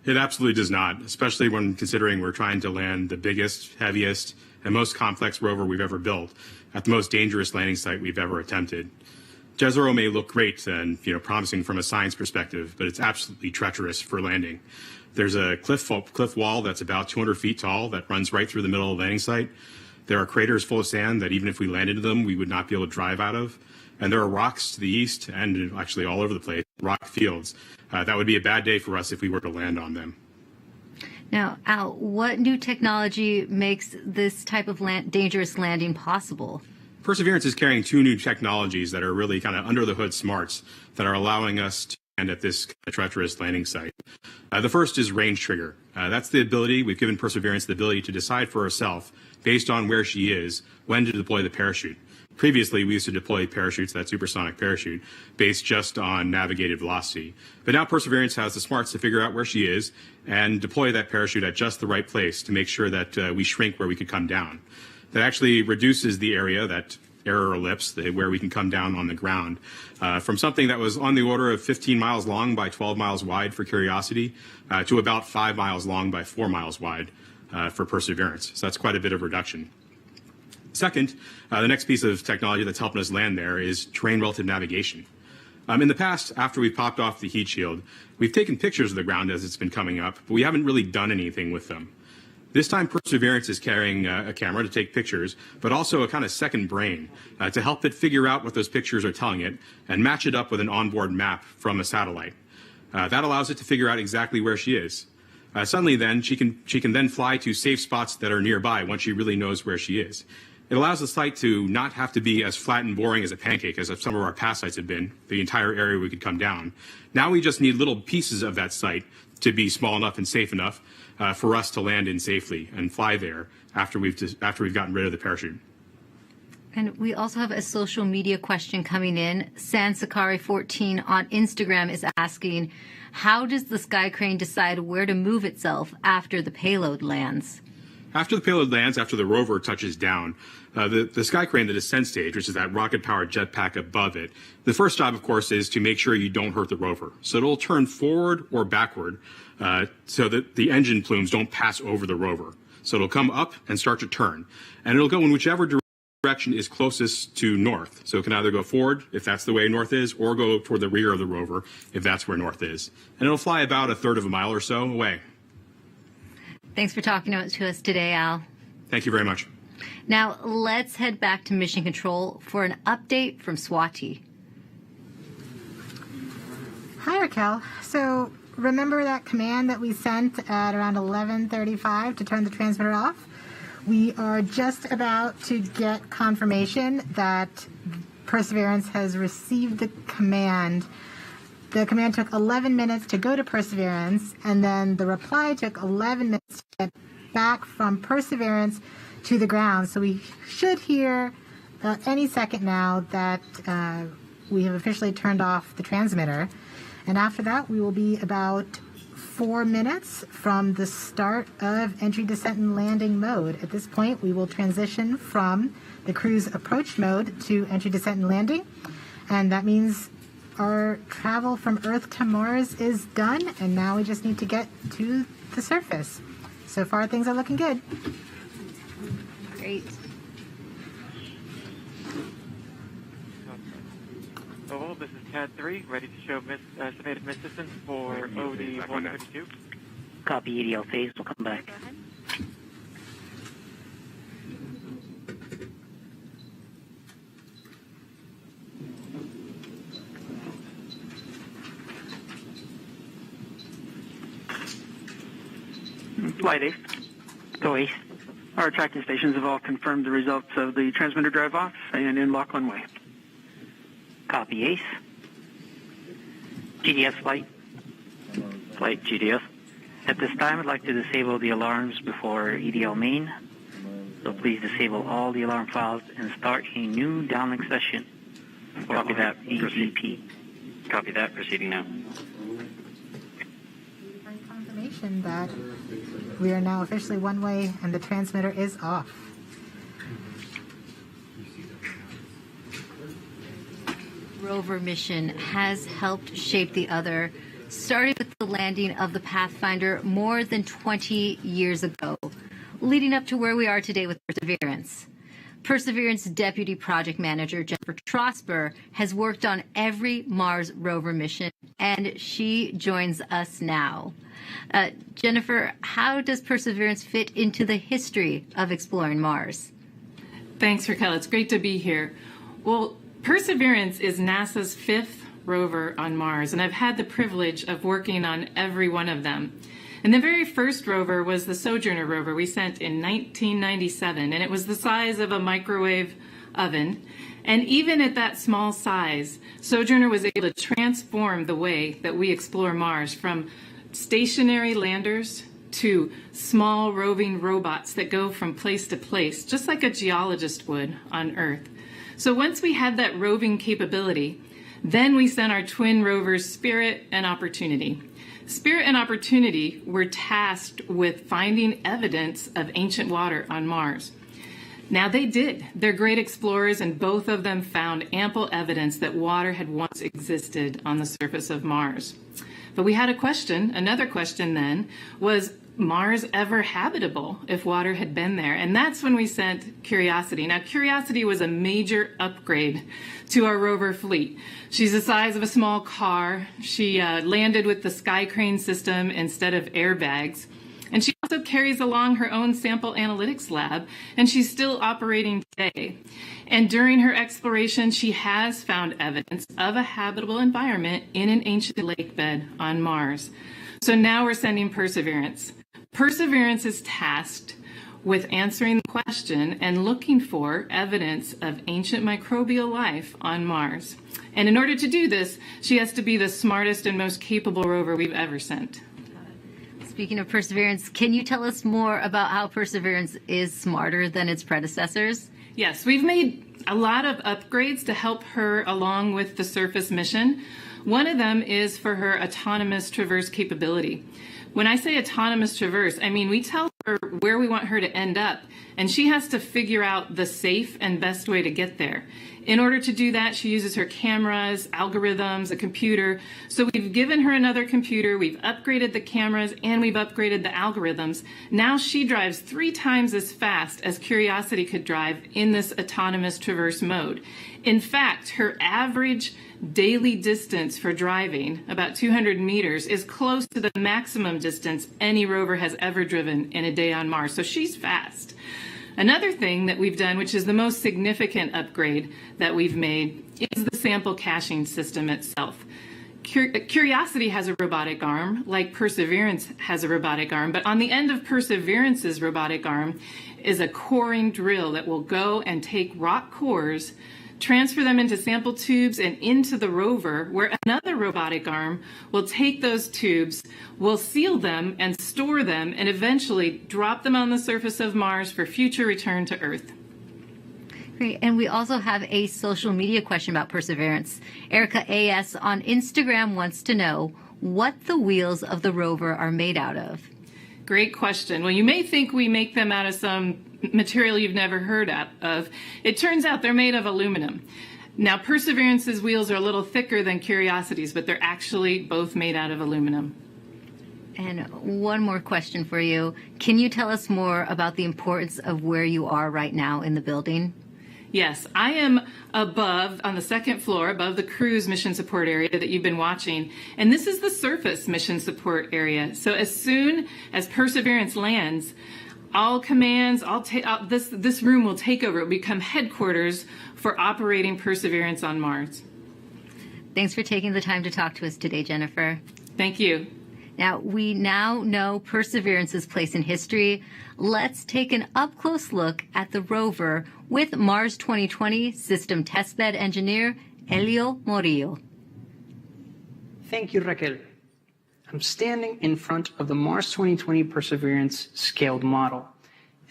It absolutely does not, especially when considering we're trying to land the biggest, heaviest, and most complex rover we've ever built at the most dangerous landing site we've ever attempted. Jezero may look great and promising from a science perspective, but it's absolutely treacherous for landing. There's a cliff wall that's about 200 feet tall that runs right through the middle of the landing site. There are craters full of sand that even if we landed in them, we would not be able to drive out of. And there are rocks to the east and actually all over the place, rock fields. That would be a bad day for us if we were to land on them. Now, Al, what new technology makes this type of dangerous landing possible? Perseverance is carrying two new technologies that are really kind of under the hood smarts that are allowing us to land at this treacherous landing site. The first is range trigger. That's the ability, we've given Perseverance the ability to decide for herself, based on where she is, when to deploy the parachute. Previously, we used to deploy parachutes, that supersonic parachute, based just on navigated velocity. But now Perseverance has the smarts to figure out where she is and deploy that parachute at just the right place to make sure that we shrink where we could come down. That actually reduces the area, that error ellipse, where we can come down on the ground, from something that was on the order of 15 miles long by 12 miles wide for Curiosity to about 5 miles long by 4 miles wide for Perseverance. So that's quite a bit of reduction. Second, the next piece of technology that's helping us land there is terrain relative navigation. In the past, after we've popped off the heat shield, we've taken pictures of the ground as it's been coming up, but we haven't really done anything with them. This time, Perseverance is carrying a camera to take pictures, but also a kind of second brain to help it figure out what those pictures are telling it and match it up with an onboard map from a satellite. That allows it to figure out exactly where she is. Suddenly, then, she can then fly to safe spots that are nearby once she really knows where she is. It allows the site to not have to be as flat and boring as a pancake as some of our past sites have been, the entire area we could come down. Now we just need little pieces of that site to be small enough and safe enough for us to land in safely and fly there after we've gotten rid of the parachute. And we also have a social media question coming in. Sansakari14 on Instagram is asking, how does the sky crane decide where to move itself after the payload lands? After the payload lands, after the rover touches down, the sky crane, the descent stage, which is that rocket-powered jetpack above it, the first job, of course, is to make sure you don't hurt the rover. So it'll turn forward or backward so that the engine plumes don't pass over the rover. So it'll come up and start to turn. And it'll go in whichever direction is closest to north. So it can either go forward, if that's the way north is, or go toward the rear of the rover, if that's where north is. And it'll fly about a third of a mile or so away. Thanks for talking to us today, Al. Thank you very much. Now, let's head back to Mission Control for an update from Swati. Hi, Raquel. So remember that command that we sent at around 11:35 to turn the transmitter off? We are just about to get confirmation that Perseverance has received the command. The command took 11 minutes to go to Perseverance, and then the reply took 11 minutes to get back from Perseverance to the ground. So we should hear any second now that we have officially turned off the transmitter. And after that, we will be about 4 minutes from the start of entry, descent, and landing mode. At this point, we will transition from the cruise approach mode to entry, descent, and landing. And that means our travel from Earth to Mars is done, and now we just need to get to the surface. So far, things are looking good. Great. Oh, this is CAD 3, ready to show estimated miss distance for OD 132. Copy EDL phase, we'll come back. Flight Ace. Go Ace. Our tracking stations have all confirmed the results of the transmitter drive off and in lock on way. Copy Ace. GDS flight. Flight GDS. At this time, I'd like to disable the alarms before EDL main. So please disable all the alarm files and start a new downlink session. Copy that. EEP. Copy that. Proceeding now. Confirmation that we are now officially one way and the transmitter is off. Rover mission has helped shape the other, starting with the landing of the Pathfinder more than 20 years ago, leading up to where we are today with Perseverance. Perseverance Deputy Project Manager Jennifer Trosper has worked on every Mars rover mission, and she joins us now. Jennifer, how does Perseverance fit into the history of exploring Mars? Thanks, Raquel. It's great to be here. Well, Perseverance is NASA's 5th rover on Mars, and I've had the privilege of working on every one of them. And the very first rover was the Sojourner rover we sent in 1997, and it was the size of a microwave oven. And even at that small size, Sojourner was able to transform the way that we explore Mars, from stationary landers to small roving robots that go from place to place, just like a geologist would on Earth. So once we had that roving capability, then we sent our twin rovers Spirit and Opportunity. Spirit and Opportunity were tasked with finding evidence of ancient water on Mars. Now they did. They're great explorers, and both of them found ample evidence that water had once existed on the surface of Mars. But we had a question. Another question then was Mars ever habitable if water had been there? And that's when we sent Curiosity. Now, Curiosity was a major upgrade to our rover fleet. She's the size of a small car. She landed with the Sky Crane system instead of airbags. And she also carries along her own sample analytics lab, and she's still operating today. And during her exploration, she has found evidence of a habitable environment in an ancient lake bed on Mars. So now we're sending Perseverance. Perseverance is tasked with answering the question and looking for evidence of ancient microbial life on Mars. And in order to do this, she has to be the smartest and most capable rover we've ever sent. Speaking of Perseverance, can you tell us more about how Perseverance is smarter than its predecessors? Yes, we've made a lot of upgrades to help her along with the surface mission. One of them is for her autonomous traverse capability. When I say autonomous traverse, I mean we tell her where we want her to end up, and she has to figure out the safe and best way to get there. In order to do that, she uses her cameras, algorithms, a computer. So we've given her another computer, we've upgraded the cameras, and we've upgraded the algorithms. Now she drives 3 times as fast as Curiosity could drive in this autonomous traverse mode. In fact, her average daily distance for driving, about 200 meters, is close to the maximum distance any rover has ever driven in a day on Mars. So she's fast. Another thing that we've done, which is the most significant upgrade that we've made, is the sample caching system itself. Curiosity has a robotic arm, like Perseverance has a robotic arm, but on the end of Perseverance's robotic arm is a coring drill that will go and take rock cores, transfer them into sample tubes and into the rover, where another robotic arm will take those tubes, will seal them and store them, and eventually drop them on the surface of Mars for future return to Earth. Great. And we also have a social media question about Perseverance. Erica A.S. on Instagram wants to know what the wheels of the rover are made out of. Great question. Well, you may think we make them out of some material you've never heard of. It turns out they're made of aluminum. Now, Perseverance's wheels are a little thicker than Curiosity's, but they're actually both made out of aluminum. And one more question for you. Can you tell us more about the importance of where you are right now in the building? Yes, I am above, on the second floor, above the cruise mission support area that you've been watching. And this is the surface mission support area. So as soon as Perseverance lands, all commands, this room will take over. It will become headquarters for operating Perseverance on Mars. Thanks for taking the time to talk to us today, Jennifer. Thank you. Now, we now know Perseverance's place in history. Let's take an up-close look at the rover with Mars 2020 System Testbed Engineer Elio Morillo. Thank you, Raquel. I'm standing in front of the Mars 2020 Perseverance scaled model.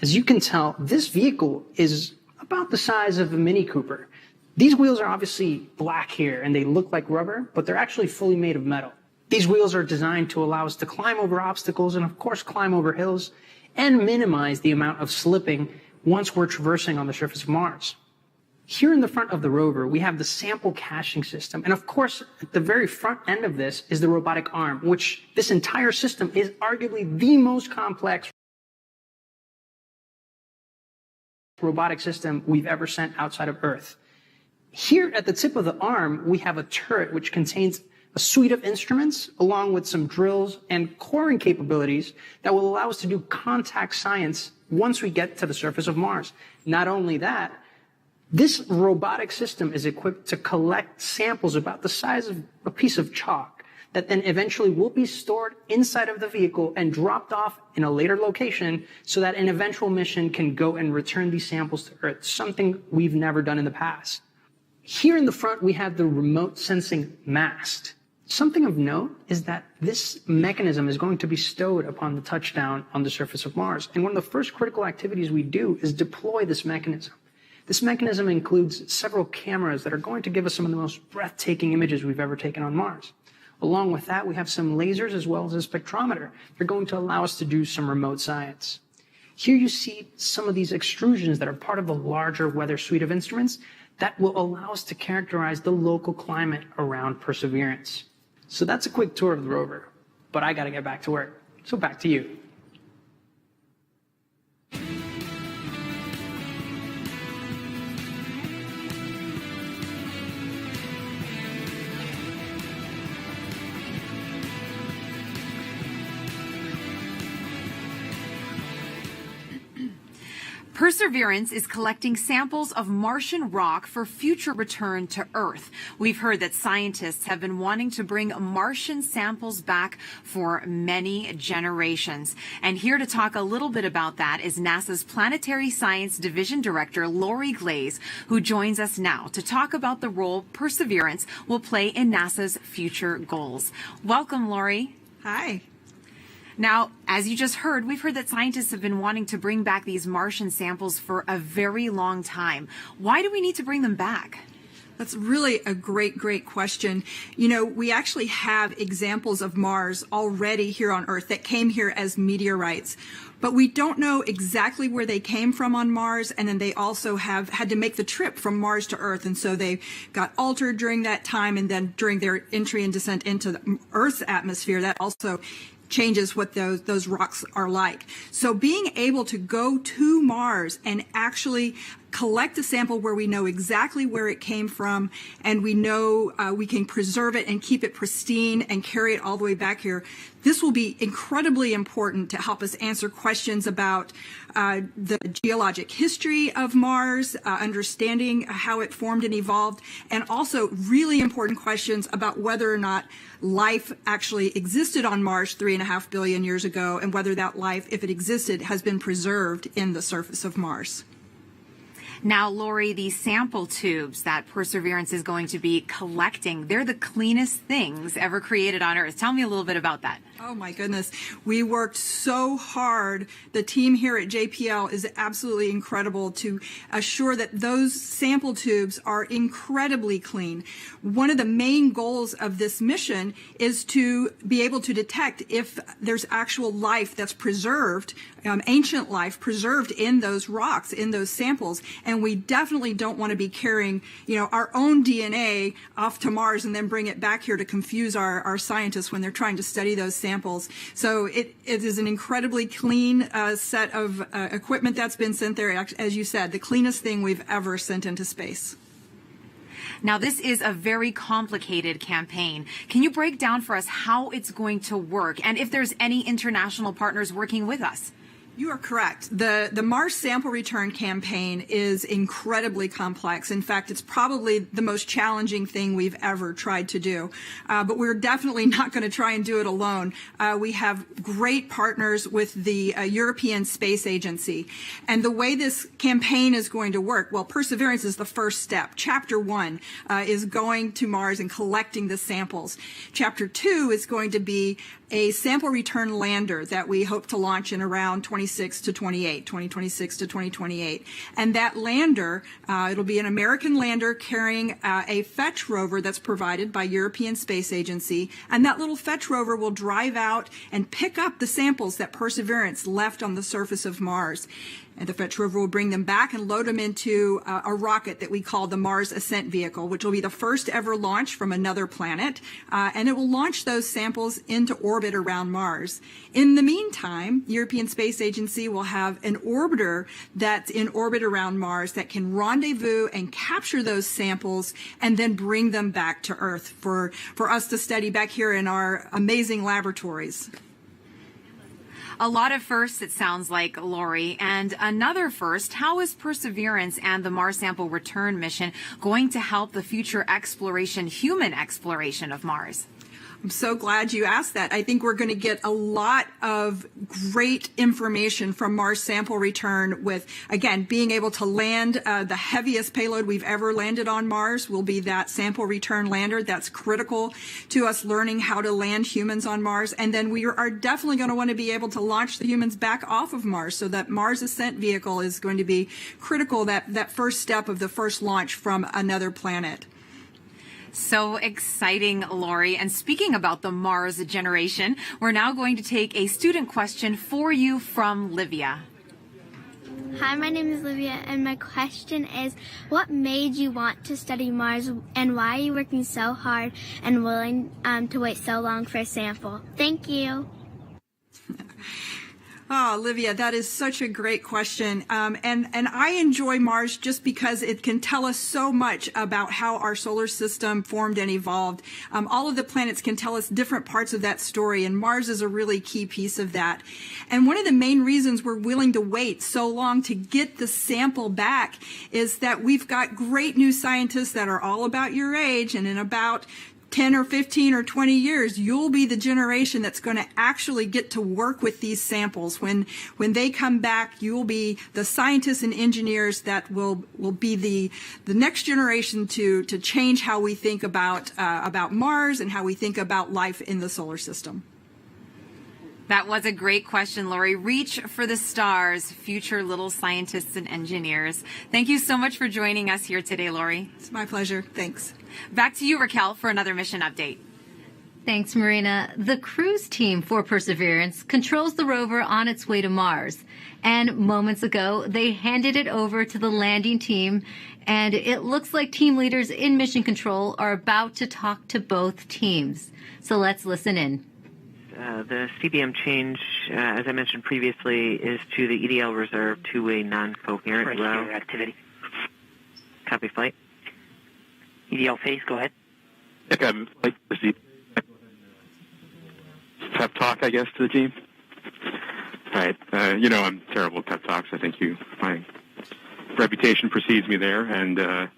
As you can tell, this vehicle is about the size of a Mini Cooper. These wheels are obviously black here and they look like rubber, but they're actually fully made of metal. These wheels are designed to allow us to climb over obstacles and of course climb over hills and minimize the amount of slipping once we're traversing on the surface of Mars. Here in the front of the rover, we have the sample caching system. And of course, at the very front end of this is the robotic arm, which this entire system is arguably the most complex robotic system we've ever sent outside of Earth. Here at the tip of the arm, we have a turret which contains a suite of instruments along with some drills and coring capabilities that will allow us to do contact science once we get to the surface of Mars. Not only that, this robotic system is equipped to collect samples about the size of a piece of chalk that then eventually will be stored inside of the vehicle and dropped off in a later location so that an eventual mission can go and return these samples to Earth, something we've never done in the past. Here in the front, we have the remote sensing mast. Something of note is that this mechanism is going to be stowed upon the touchdown on the surface of Mars. And one of the first critical activities we do is deploy this mechanism. This mechanism includes several cameras that are going to give us some of the most breathtaking images we've ever taken on Mars. Along with that, we have some lasers as well as a spectrometer. They're going to allow us to do some remote science. Here you see some of these extrusions that are part of the larger weather suite of instruments that will allow us to characterize the local climate around Perseverance. So that's a quick tour of the rover, but I got to get back to work. So back to you. Perseverance is collecting samples of Martian rock for future return to Earth. We've heard that scientists have been wanting to bring Martian samples back for many generations. And here to talk a little bit about that is NASA's Planetary Science Division Director, Lori Glaze, who joins us now to talk about the role Perseverance will play in NASA's future goals. Welcome, Lori. Hi. Now, as you just heard, we've heard that scientists have been wanting to bring back these Martian samples for a very long time. Why do we need to bring them back? That's really a great question. You know, we actually have examples of Mars already here on Earth that came here as meteorites, but we don't know exactly where they came from on Mars, and then they also have had to make the trip from Mars to Earth, and so they got altered during that time, and then during their entry and descent into the Earth's atmosphere, that also changes what those rocks are like. So being able to go to Mars and actually collect a sample where we know exactly where it came from, and we know we can preserve it and keep it pristine and carry it all the way back here, this will be incredibly important to help us answer questions about the geologic history of Mars, understanding how it formed and evolved, and also really important questions about whether or not life actually existed on Mars 3.5 billion years ago, and whether that life, if it existed, has been preserved in the surface of Mars. Now, Lori, these sample tubes that Perseverance is going to be collecting, they're the cleanest things ever created on Earth. Tell me a little bit about that. Oh my goodness. We worked so hard. The team here at JPL is absolutely incredible to assure that those sample tubes are incredibly clean. One of the main goals of this mission is to be able to detect if there's actual life that's preserved, ancient life preserved in those rocks, in those samples. And we definitely don't want to be carrying, our own DNA off to Mars and then bring it back here to confuse our scientists when they're trying to study those samples. So it is an incredibly clean set of equipment that's been sent there. As you said, the cleanest thing we've ever sent into space. Now, this is a very complicated campaign. Can you break down for us how it's going to work and if there's any international partners working with us? You are correct. The Mars sample return campaign is incredibly complex. In fact, it's probably the most challenging thing we've ever tried to do. But we're definitely not going to try and do it alone. We have great partners with the European Space Agency. And the way this campaign is going to work, well, Perseverance is the first step. Chapter 1 is going to Mars and collecting the samples. Chapter 2 is going to be a sample return lander that we hope to launch in around 2026 to 2028. And that lander, it'll be an American lander carrying a fetch rover that's provided by European Space Agency. And that little fetch rover will drive out and pick up the samples that Perseverance left on the surface of Mars. And the fetch rover will bring them back and load them into a rocket that we call the Mars Ascent Vehicle, which will be the first ever launch from another planet. And it will launch those samples into orbit around Mars. In the meantime, European Space Agency will have an orbiter that's in orbit around Mars that can rendezvous and capture those samples and then bring them back to Earth for us to study back here in our amazing laboratories. A lot of firsts, it sounds like, Lori. And another first, how is Perseverance and the Mars sample return mission going to help the future exploration, human exploration of Mars? I'm so glad you asked that. I think we're going to get a lot of great information from Mars sample return with, again, being able to land the heaviest payload we've ever landed on Mars will be that sample return lander. That's critical to us learning how to land humans on Mars. And then we are definitely going to want to be able to launch the humans back off of Mars. So that Mars Ascent Vehicle is going to be critical, that first step of the first launch from another planet. So exciting, Lori. And speaking about the Mars generation, we're now going to take a student question for you from Livia. Hi, my name is Livia, and my question is, what made you want to study Mars, and why are you working so hard and willing to wait so long for a sample? Thank you. Oh, Olivia, that is such a great question. And I enjoy Mars just because it can tell us so much about how our solar system formed and evolved. All of the planets can tell us different parts of that story, and Mars is a really key piece of that. And one of the main reasons we're willing to wait so long to get the sample back is that we've got great new scientists that are all about your age, and in about 10 or 15 or 20 years, you'll be the generation that's going to actually get to work with these samples. When they come back, you'll be the scientists and engineers that will be the next generation to change how we think about Mars and how we think about life in the solar system. That was a great question, Lori. Reach for the stars, future little scientists and engineers. Thank you so much for joining us here today, Lori. It's my pleasure. Thanks. Back to you, Raquel, for another mission update. Thanks, Marina. The cruise team for Perseverance controls the rover on its way to Mars. And moments ago, they handed it over to the landing team. And it looks like team leaders in mission control are about to talk to both teams. So let's listen in. The CBM change, as I mentioned previously, is to the EDL reserve to a non-coherent route. Activity. Copy flight. EDL phase, go ahead. Okay, I'd like to proceed. Pep talk, I guess, to the team. All right. I'm terrible at pep talks. I think my reputation precedes me there. And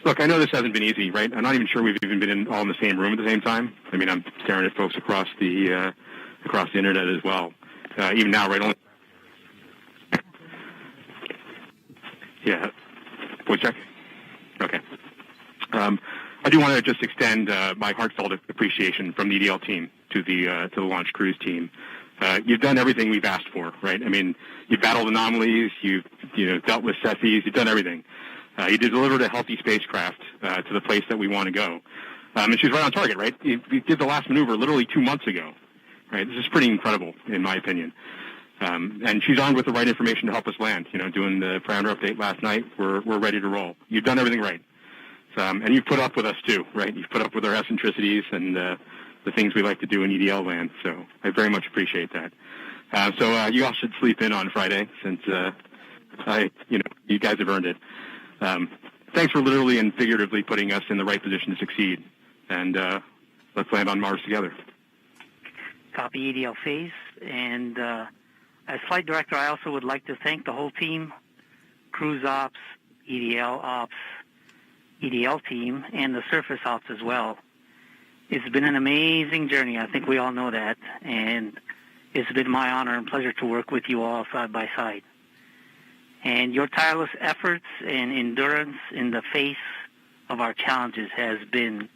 look, I know this hasn't been easy, right? I'm not even sure we've even been all in the same room at the same time. I mean, I'm staring at folks across the internet as well. Even now, right? Yeah. Voice check. Okay. I do want to just extend my heartfelt appreciation from the EDL team to the launch cruise team. You've done everything we've asked for, right? I mean, you've battled anomalies, you've dealt with Cepheids, you've done everything. You delivered a healthy spacecraft to the place that we want to go. And she's right on target, right? You did the last maneuver literally 2 months ago, right? This is pretty incredible, in my opinion. And she's armed with the right information to help us land. Doing the parameter update last night, we're ready to roll. You've done everything right. And you've put up with us, too, right? You've put up with our eccentricities and the things we like to do in EDL land. So I very much appreciate that. So you all should sleep in on Friday since, you guys have earned it. Thanks for literally and figuratively putting us in the right position to succeed. And let's land on Mars together. Copy EDL phase. And As flight director, I also would like to thank the whole team, cruise ops, EDL ops, EDL team, and the surface ops as well. It's been an amazing journey. I think we all know that. And it's been my honor and pleasure to work with you all side by side. And your tireless efforts and endurance in the face of our challenges has been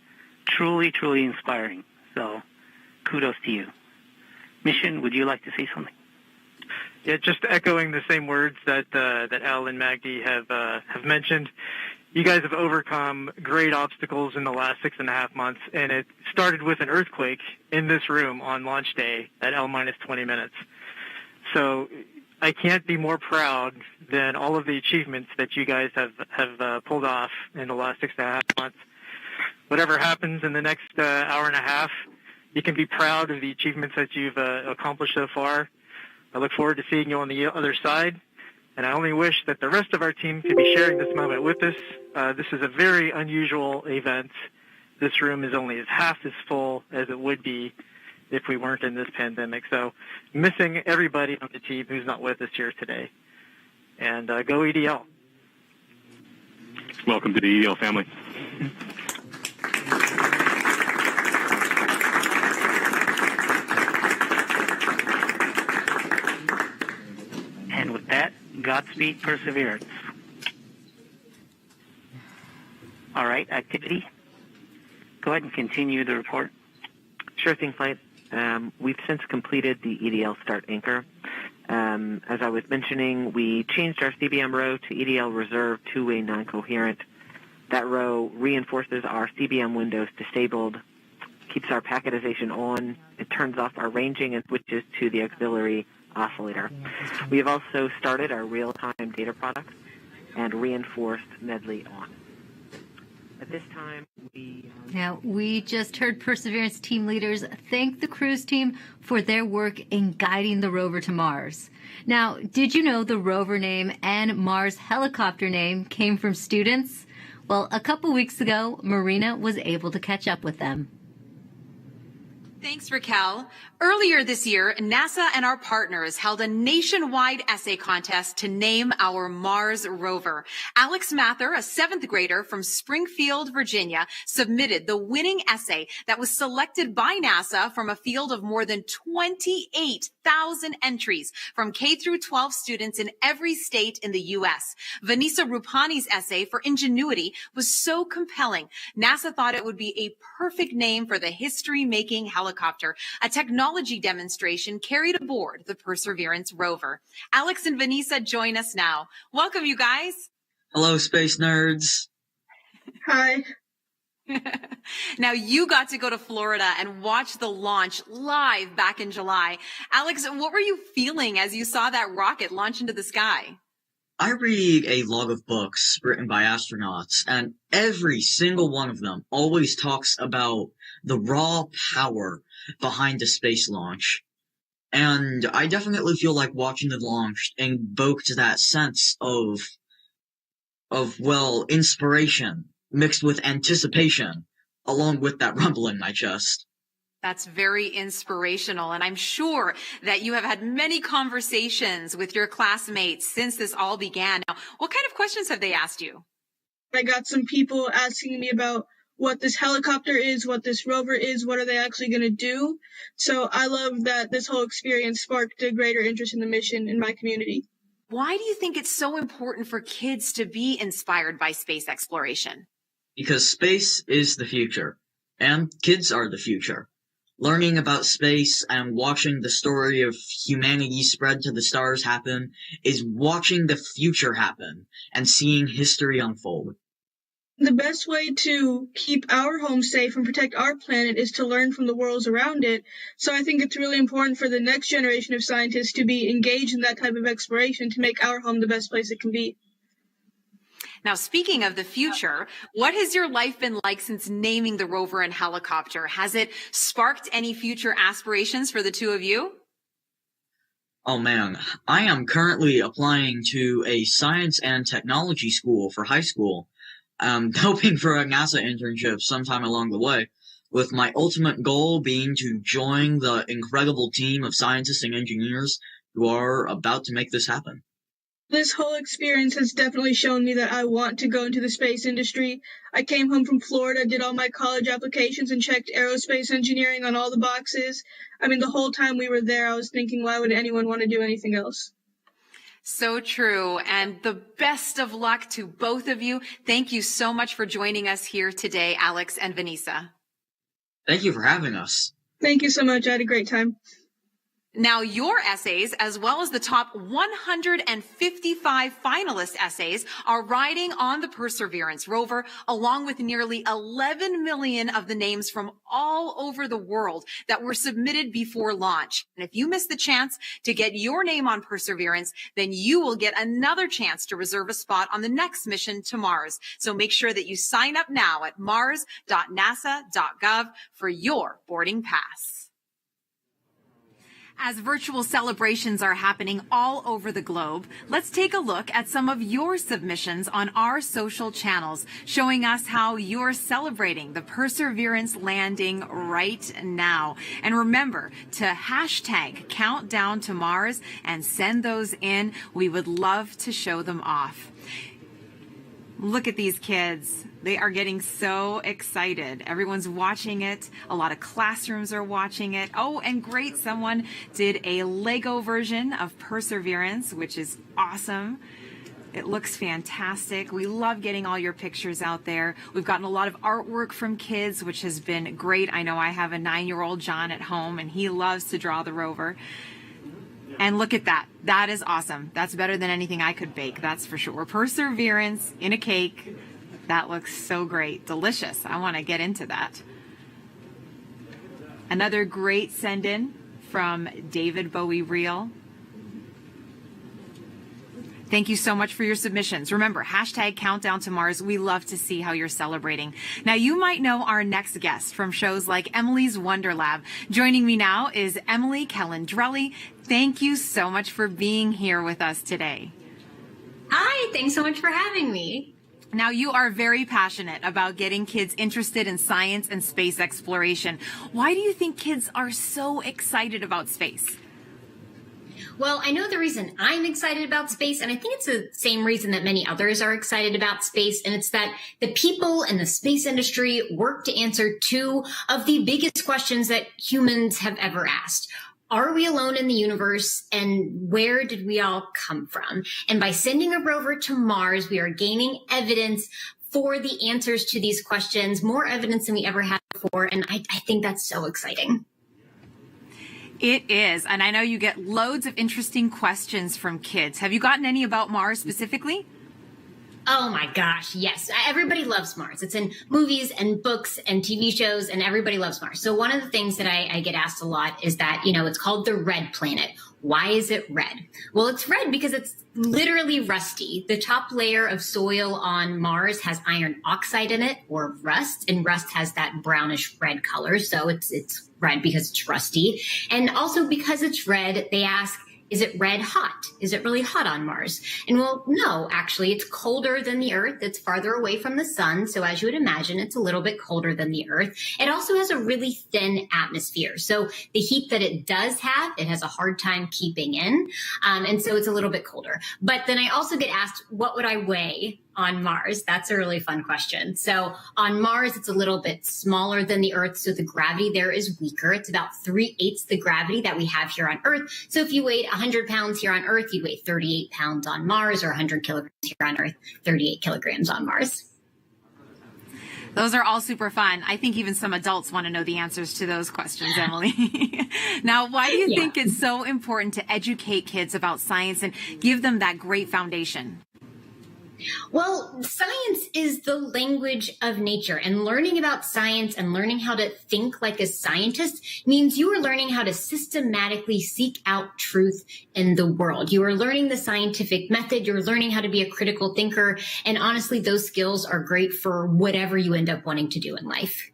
truly, truly inspiring. So kudos to you. Mission, would you like to say something? Yeah, just echoing the same words that Al and Magdi have mentioned. You guys have overcome great obstacles in the last 6.5 months, and it started with an earthquake in this room on launch day at L-minus 20 minutes. So I can't be more proud than all of the achievements that you guys have pulled off in the last 6.5 months. Whatever happens in the next hour and a half, you can be proud of the achievements that you've accomplished so far. I look forward to seeing you on the other side. And I only wish that the rest of our team could be sharing this moment with us. This is a very unusual event. This room is only half as full as it would be if we weren't in this pandemic. So missing everybody on the team who's not with us here today. And go EDL. Welcome to the EDL family. And with that, Godspeed Perseverance. All right, activity. Go ahead and continue the report. Sure thing, Flight. We've since completed the EDL start anchor. As I was mentioning, we changed our CBM row to EDL reserve two-way non-coherent. That row reinforces our CBM windows disabled, keeps our packetization on, it turns off our ranging and switches to the auxiliary oscillator. We have also started our real-time data product and reinforced Medley on. At this time, we just heard Perseverance team leaders thank the cruise team for their work in guiding the rover to Mars. Now, did you know the rover name and Mars helicopter name came from students? Well, a couple weeks ago, Marina was able to catch up with them. Thanks, Raquel. Earlier this year, NASA and our partners held a nationwide essay contest to name our Mars rover. Alex Mather, a 7th grader from Springfield, Virginia, submitted the winning essay that was selected by NASA from a field of more than 28,000 entries from K through 12 students in every state in the U.S. Vanessa Rupani's essay for Ingenuity was so compelling, NASA thought it would be a perfect name for the history-making helicopter, a technology demonstration carried aboard the Perseverance rover. Alex and Vanessa join us now. Welcome, you guys. Hello, space nerds. Hi. Now, you got to go to Florida and watch the launch live back in July. Alex, what were you feeling as you saw that rocket launch into the sky? I read a lot of books written by astronauts, and every single one of them always talks about the raw power behind the space launch. And I definitely feel like watching the launch invoked that sense of inspiration mixed with anticipation, along with that rumble in my chest. That's very inspirational, and I'm sure that you have had many conversations with your classmates since this all began. Now, what kind of questions have they asked you? I got some people asking me about what this helicopter is, what this rover is, what are they actually going to do. So I love that this whole experience sparked a greater interest in the mission in my community. Why do you think it's so important for kids to be inspired by space exploration? Because space is the future, and kids are the future. Learning about space and watching the story of humanity spread to the stars happen is watching the future happen and seeing history unfold. The best way to keep our home safe and protect our planet is to learn from the worlds around it. So I think it's really important for the next generation of scientists to be engaged in that type of exploration to make our home the best place it can be. Now, speaking of the future, what has your life been like since naming the rover and helicopter? Has it sparked any future aspirations for the two of you? Oh man, I am currently applying to a science and technology school for high school. I'm hoping for a NASA internship sometime along the way, with my ultimate goal being to join the incredible team of scientists and engineers who are about to make this happen. This whole experience has definitely shown me that I want to go into the space industry. I came home from Florida, did all my college applications, and checked aerospace engineering on all the boxes. I mean, the whole time we were there, I was thinking, why would anyone want to do anything else? So true. And the best of luck to both of you. Thank you so much for joining us here today, Alex and Vanessa. Thank you for having us. Thank you so much. I had a great time. Now, your essays, as well as the top 155 finalist essays, are riding on the Perseverance rover, along with nearly 11 million of the names from all over the world that were submitted before launch. And if you miss the chance to get your name on Perseverance, then you will get another chance to reserve a spot on the next mission to Mars. So make sure that you sign up now at mars.nasa.gov for your boarding pass. As virtual celebrations are happening all over the globe, let's take a look at some of your submissions on our social channels, showing us how you're celebrating the Perseverance landing right now. And remember to hashtag Countdown to Mars and send those in. We would love to show them off. Look at these kids. They are getting so excited. Everyone's watching it. A lot of classrooms are watching it. Oh, and great. Someone did a Lego version of Perseverance, which is awesome. It looks fantastic. We love getting all your pictures out there. We've gotten a lot of artwork from kids, which has been great. I know I have a 9-year-old John at home, and he loves to draw the rover. And look at that. That is awesome. That's better than anything I could bake, that's for sure. Perseverance in a cake. That looks so great. Delicious. I want to get into that. Another great send-in from David Bowie Reel. Thank you so much for your submissions. Remember, hashtag Countdown to Mars. We love to see how you're celebrating. Now, you might know our next guest from shows like Emily's Wonder Lab. Joining me now is Emily Calandrelli. Thank you so much for being here with us today. Hi, thanks so much for having me. Now, you are very passionate about getting kids interested in science and space exploration. Why do you think kids are so excited about space? Well, I know the reason I'm excited about space, and I think it's the same reason that many others are excited about space, and it's that the people in the space industry work to answer two of the biggest questions that humans have ever asked. Are we alone in the universe, and where did we all come from? And by sending a rover to Mars, we are gaining evidence for the answers to these questions, more evidence than we ever had before, and I think that's so exciting. It is, and I know you get loads of interesting questions from kids. Have you gotten any about Mars specifically? Oh my gosh, yes. Everybody loves Mars. It's in movies and books and TV shows, and everybody loves Mars. So one of the things that I get asked a lot is that, it's called the red planet. Why is it red? Well, it's red because it's literally rusty. The top layer of soil on Mars has iron oxide in it, or rust, and rust has that brownish red color. So it's red because it's rusty. And also because it's red, they ask, is it red hot? Is it really hot on Mars? And well, no, actually, it's colder than the Earth. It's farther away from the sun. So as you would imagine, it's a little bit colder than the Earth. It also has a really thin atmosphere. So the heat that it does have, it has a hard time keeping in. And so it's a little bit colder. But then I also get asked, what would I weigh on Mars? That's a really fun question. So on Mars, it's a little bit smaller than the Earth. So the gravity there is weaker. It's about 3/8 the gravity that we have here on Earth. So if you weighed 100 pounds here on Earth, you'd weigh 38 pounds on Mars, or 100 kilograms here on Earth, 38 kilograms on Mars. Those are all super fun. I think even some adults want to know the answers to those questions, Emily. Now, why do you think it's so important to educate kids about science and give them that great foundation? Well, science is the language of nature, and learning about science and learning how to think like a scientist means you are learning how to systematically seek out truth in the world. You are learning the scientific method. You're learning how to be a critical thinker. And honestly, those skills are great for whatever you end up wanting to do in life.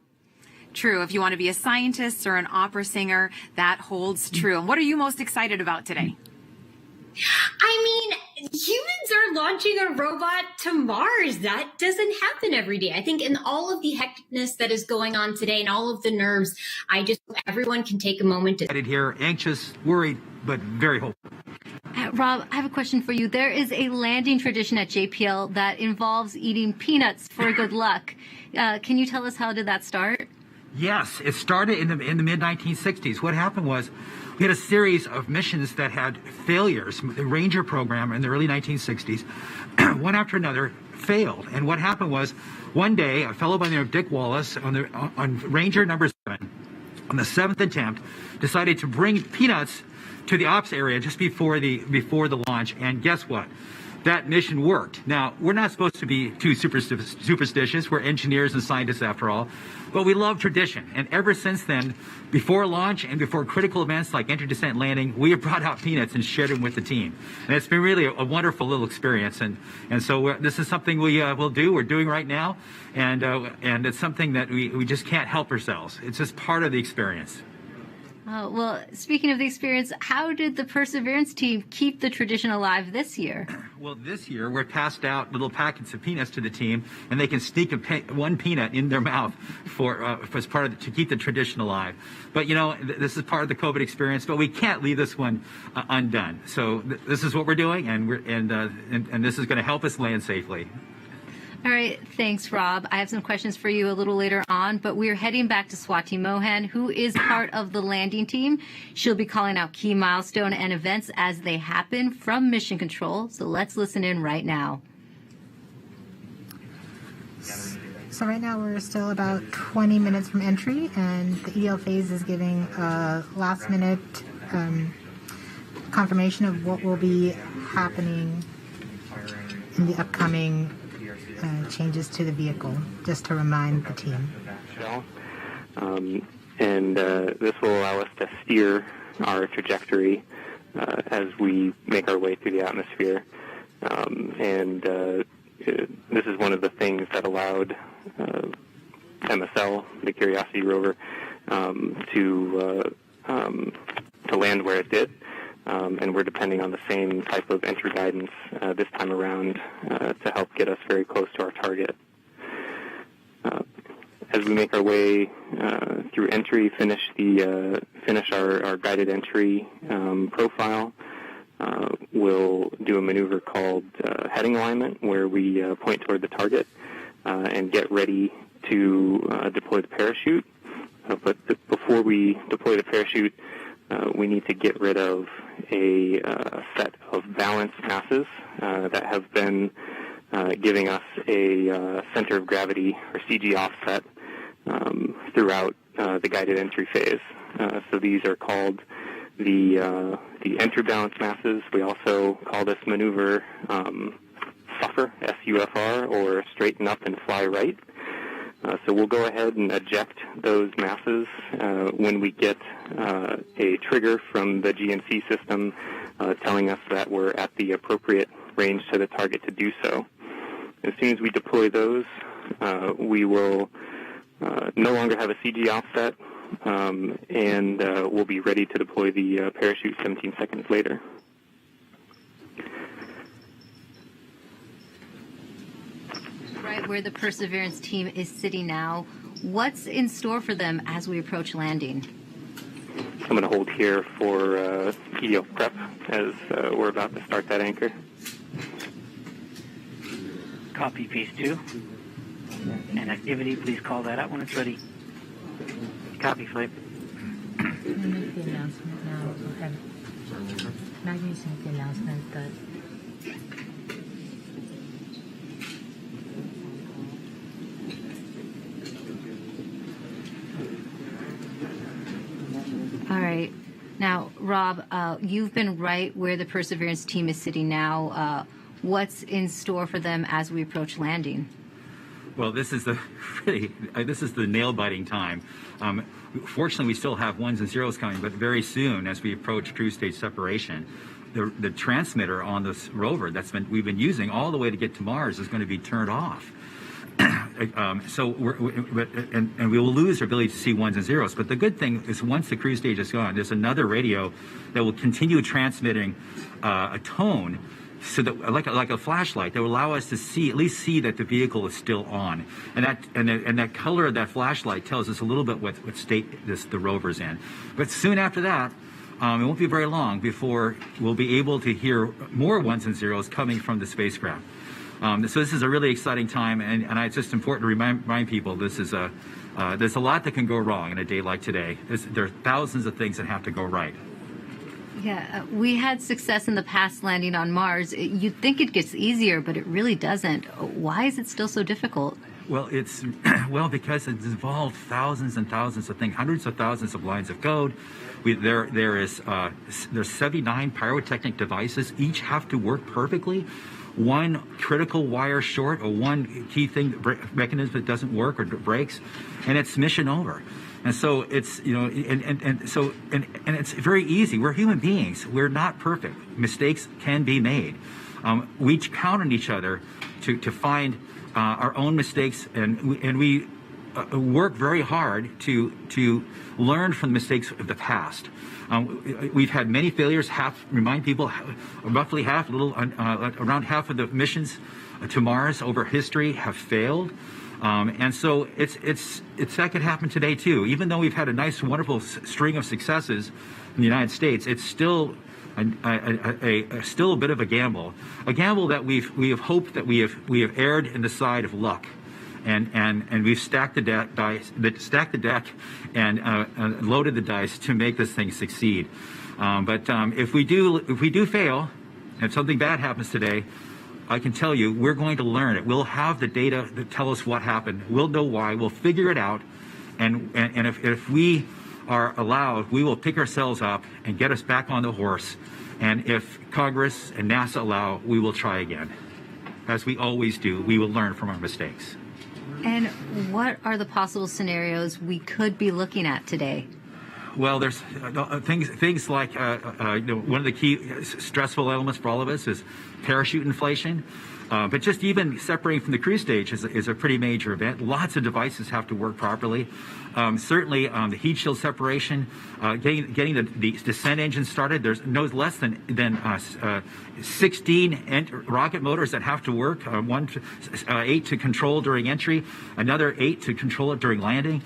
True. If you want to be a scientist or an opera singer, that holds true. And what are you most excited about today? I mean, humans are launching a robot to Mars. That doesn't happen every day. I think in all of the hecticness that is going on today and all of the nerves, I just, everyone can take a moment to... Here, anxious, worried, but very hopeful. Rob, I have a question for you. There is a landing tradition at JPL that involves eating peanuts for good luck. Can you tell us how did that start? Yes, it started in the mid-1960s. What happened was we had a series of missions that had failures. The Ranger program in the early 1960s, one after another, failed. And what happened was one day a fellow by the name of Dick Wallace on Ranger number 7, on the 7th attempt, decided to bring peanuts to the ops area just before the launch. And guess what? That mission worked. Now, we're not supposed to be too superstitious. We're engineers and scientists after all. But we love tradition. And ever since then, before launch and before critical events like entry, descent, and landing, we have brought out peanuts and shared them with the team. And it's been really a wonderful little experience. And so this is something we will do. We're doing right now. And it's something that we just can't help ourselves. It's just part of the experience. Well, speaking of the experience, how did the Perseverance team keep the tradition alive this year? Well, this year we're passed out little packets of peanuts to the team, and they can sneak one peanut in their mouth as part of to keep the tradition alive. But this is part of the COVID experience, but we can't leave this one undone. So this is what we're doing, and this is going to help us land safely. All right. Thanks, Rob. I have some questions for you a little later on, but we're heading back to Swati Mohan, who is part of the landing team. She'll be calling out key milestone and events as they happen from Mission Control. So let's listen in right now. So right now we're still about 20 minutes from entry, and the EDL phase is giving a last-minute confirmation of what will be happening in the upcoming changes to the vehicle, just to remind the team. This will allow us to steer our trajectory as we make our way through the atmosphere. This is one of the things that allowed MSL, the Curiosity rover, to land where it did. And we're depending on the same type of entry guidance this time around to help get us very close to our target. As we make our way through entry, finish our guided entry profile, we'll do a maneuver called heading alignment, where we point toward the target and get ready to deploy the parachute. But before we deploy the parachute, we need to get rid of a set of balanced masses that have been giving us a center of gravity, or CG offset, throughout the guided entry phase. So these are called the entry balance masses. We also call this maneuver SUFR, S-U-F-R, or straighten up and fly right. So we'll go ahead and eject those masses when we get a trigger from the GNC system telling us that we're at the appropriate range to the target to do so. As soon as we deploy those, we will no longer have a CG offset, and we'll be ready to deploy the parachute 17 seconds later. Right where the Perseverance team is sitting now, what's in store for them as we approach landing? I'm going to hold here for EDL prep as we're about to start that anchor. Copy, piece 2. And activity, please call that out when it's ready. Copy, flight. Make the announcement now. Okay. Maggie's make the announcement that. All right. Now, Rob, you've been right where the Perseverance team is sitting now. What's in store for them as we approach landing? Well, this is the nail-biting time. Fortunately, we still have ones and zeros coming, but very soon, as we approach cruise stage separation, the transmitter on this rover we've been using all the way to get to Mars is going to be turned off. So we will lose our ability to see ones and zeros. But the good thing is, once the cruise stage is gone, there's another radio that will continue transmitting a tone, so that like a flashlight, that will allow us to at least see that the vehicle is still on, and that color of that flashlight tells us a little bit what state the rover's in. But soon after that, it won't be very long before we'll be able to hear more ones and zeros coming from the spacecraft. So this is a really exciting time, and it's just important to remind people this is there's a lot that can go wrong in a day like today. There are thousands of things that have to go right. Yeah, we had success in the past landing on Mars. You'd think it gets easier, but it really doesn't. Why is it still so difficult? Well, it's because it's involved thousands and thousands of things, hundreds of thousands of lines of code. There's 79 pyrotechnic devices. Each have to work perfectly. One critical wire short or one key thing mechanism that doesn't work or breaks, and it's mission over. And so it's, and it's very easy. We're human beings. We're not perfect. Mistakes can be made. We count on each other to find our own mistakes, and we work very hard to learn from the mistakes of the past. We've had many failures. Remind people, roughly half, around half of the missions to Mars over history have failed. And so it's that could happen today too. Even though we've had a nice, wonderful string of successes in the United States, it's still still a bit of a gamble that we have hoped that we have erred in the side of luck, and we've stacked the deck and loaded the dice to make this thing succeed. But if we do fail, if something bad happens today, I can tell you, we're going to learn it. We'll have the data that tell us what happened. We'll know why. We'll figure it out. And if we are allowed, we will pick ourselves up and get us back on the horse. And if Congress and NASA allow, we will try again. As we always do, we will learn from our mistakes. And what are the possible scenarios we could be looking at today? Well, there's things like one of the key stressful elements for all of us is parachute inflation. But just even separating from the cruise stage is a pretty major event. Lots of devices have to work properly. Certainly, the heat shield separation, getting the descent engine started. There's no less than 16 rocket motors that have to work. 8 to control during entry, another 8 to control it during landing.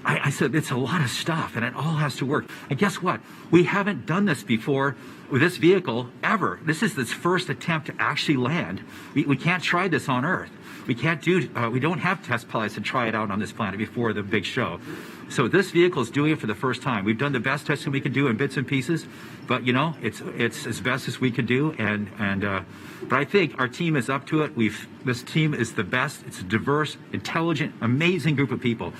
I said it's a lot of stuff, and it all has to work. And guess what? We haven't done this before with this vehicle ever. This is its first attempt to actually land. We can't try this on Earth. We can't do. We don't have test pilots to try it out on this planet before the big show. So this vehicle is doing it for the first time. We've done the best testing we could do in bits and pieces, but it's as best as we could do. But I think our team is up to it. This team is the best. It's a diverse, intelligent, amazing group of people.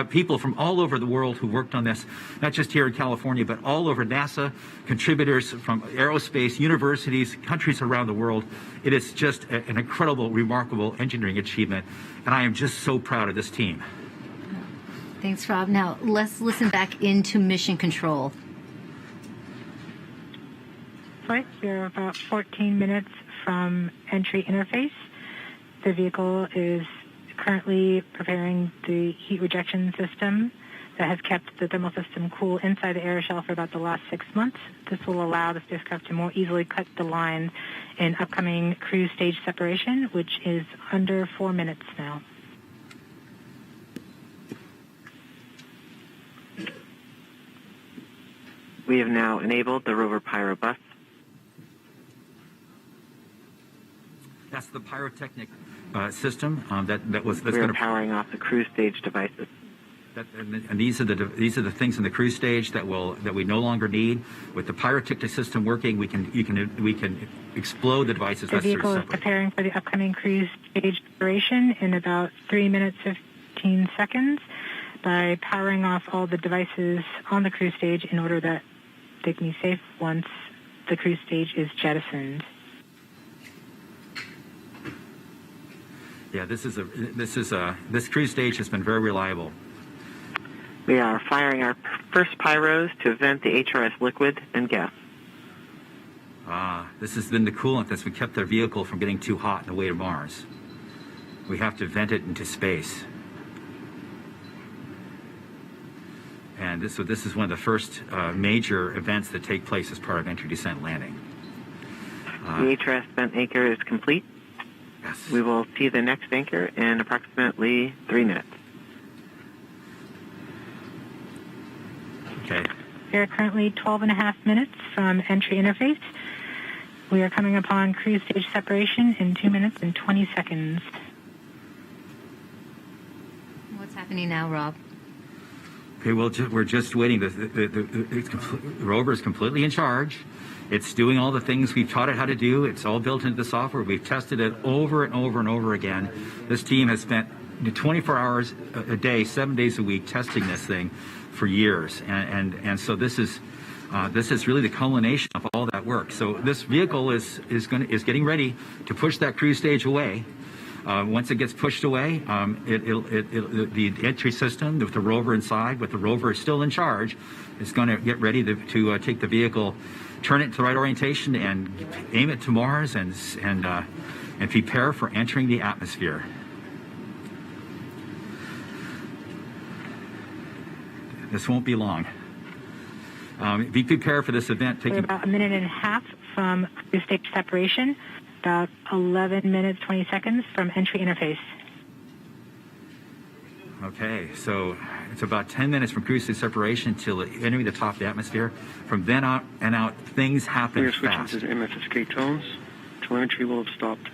People from all over the world who worked on this, not just here in California, but all over NASA, contributors from aerospace, universities, countries around the world. It is just an incredible, remarkable engineering achievement, and I am just so proud of this team. Thanks, Rob. Now, let's listen back into Mission Control. Flight, we're about 14 minutes from entry interface. The vehicle is currently preparing the heat rejection system that has kept the thermal system cool inside the air shell for about the last 6 months. This will allow the spacecraft to more easily cut the line in upcoming cruise stage separation, which is under 4 minutes now. We have now enabled the Rover Pyro Bus. That's the pyrotechnic system that's going to powering off the cruise stage devices. And these are the things in the cruise stage that we no longer need. With the pyrotechnic system working, we can explode the devices. The vehicle is preparing for the upcoming cruise stage operation in about 3 minutes 15 seconds by powering off all the devices on the cruise stage in order that they can be safe once the cruise stage is jettisoned. Yeah, this cruise stage has been very reliable. We are firing our first pyros to vent the HRS liquid and gas. This has been the coolant that's kept their vehicle from getting too hot on the way to Mars. We have to vent it into space. And this is one of the first major events that take place as part of entry, descent, landing. The HRS vent anchor is complete. Yes. We will see the next anchor in approximately 3 minutes. Okay. We are currently 12.5 minutes from entry interface. We are coming upon cruise stage separation in 2 minutes and 20 seconds. What's happening now, Rob? Okay, well, we're just waiting. The rover is completely in charge. It's doing all the things we've taught it how to do. It's all built into the software. We've tested it over and over and over again. This team has spent 24 hours a day, 7 days a week, testing this thing for years. And so this is really the culmination of all that work. So this vehicle is getting ready to push that cruise stage away. Once it gets pushed away, the entry system with the rover inside, with the rover still in charge, is going to get ready to take the vehicle, turn it to the right orientation, and aim it to Mars and prepare for entering the atmosphere. This won't be long. Be prepared for this event. We're about 1.5 minutes from cruise stage separation. About 11 minutes, 20 seconds from entry interface. Okay, so it's about 10 minutes from cruise stage separation till entering the top of the atmosphere. From then on and out, things happen We are switching fast. to MFSK tones. Telemetry will have stopped.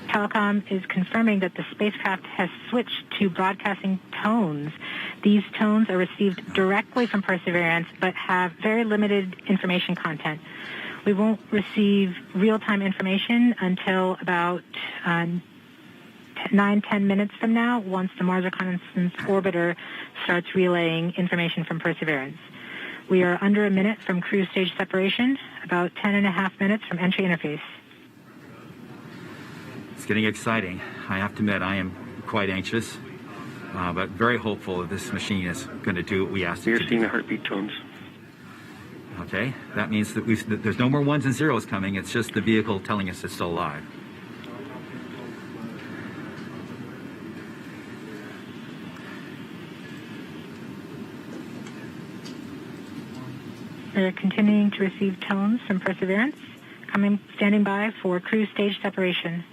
Telecom is confirming that the spacecraft has switched to broadcasting tones. These tones are received directly from Perseverance, but have very limited information content. We won't receive real-time information until about 9-10 minutes from now, once the Mars Reconnaissance Orbiter starts relaying information from Perseverance. We are under a minute from cruise stage separation, about 10.5 minutes from entry interface. It's getting exciting. I have to admit, I am quite anxious, but very hopeful that this machine is going to do what we asked it to do. We are seeing the heartbeat tones. Okay, that means that there's no more ones and zeros coming. It's just the vehicle telling us it's still alive. We're continuing to receive tones from Perseverance, standing by for cruise stage separation.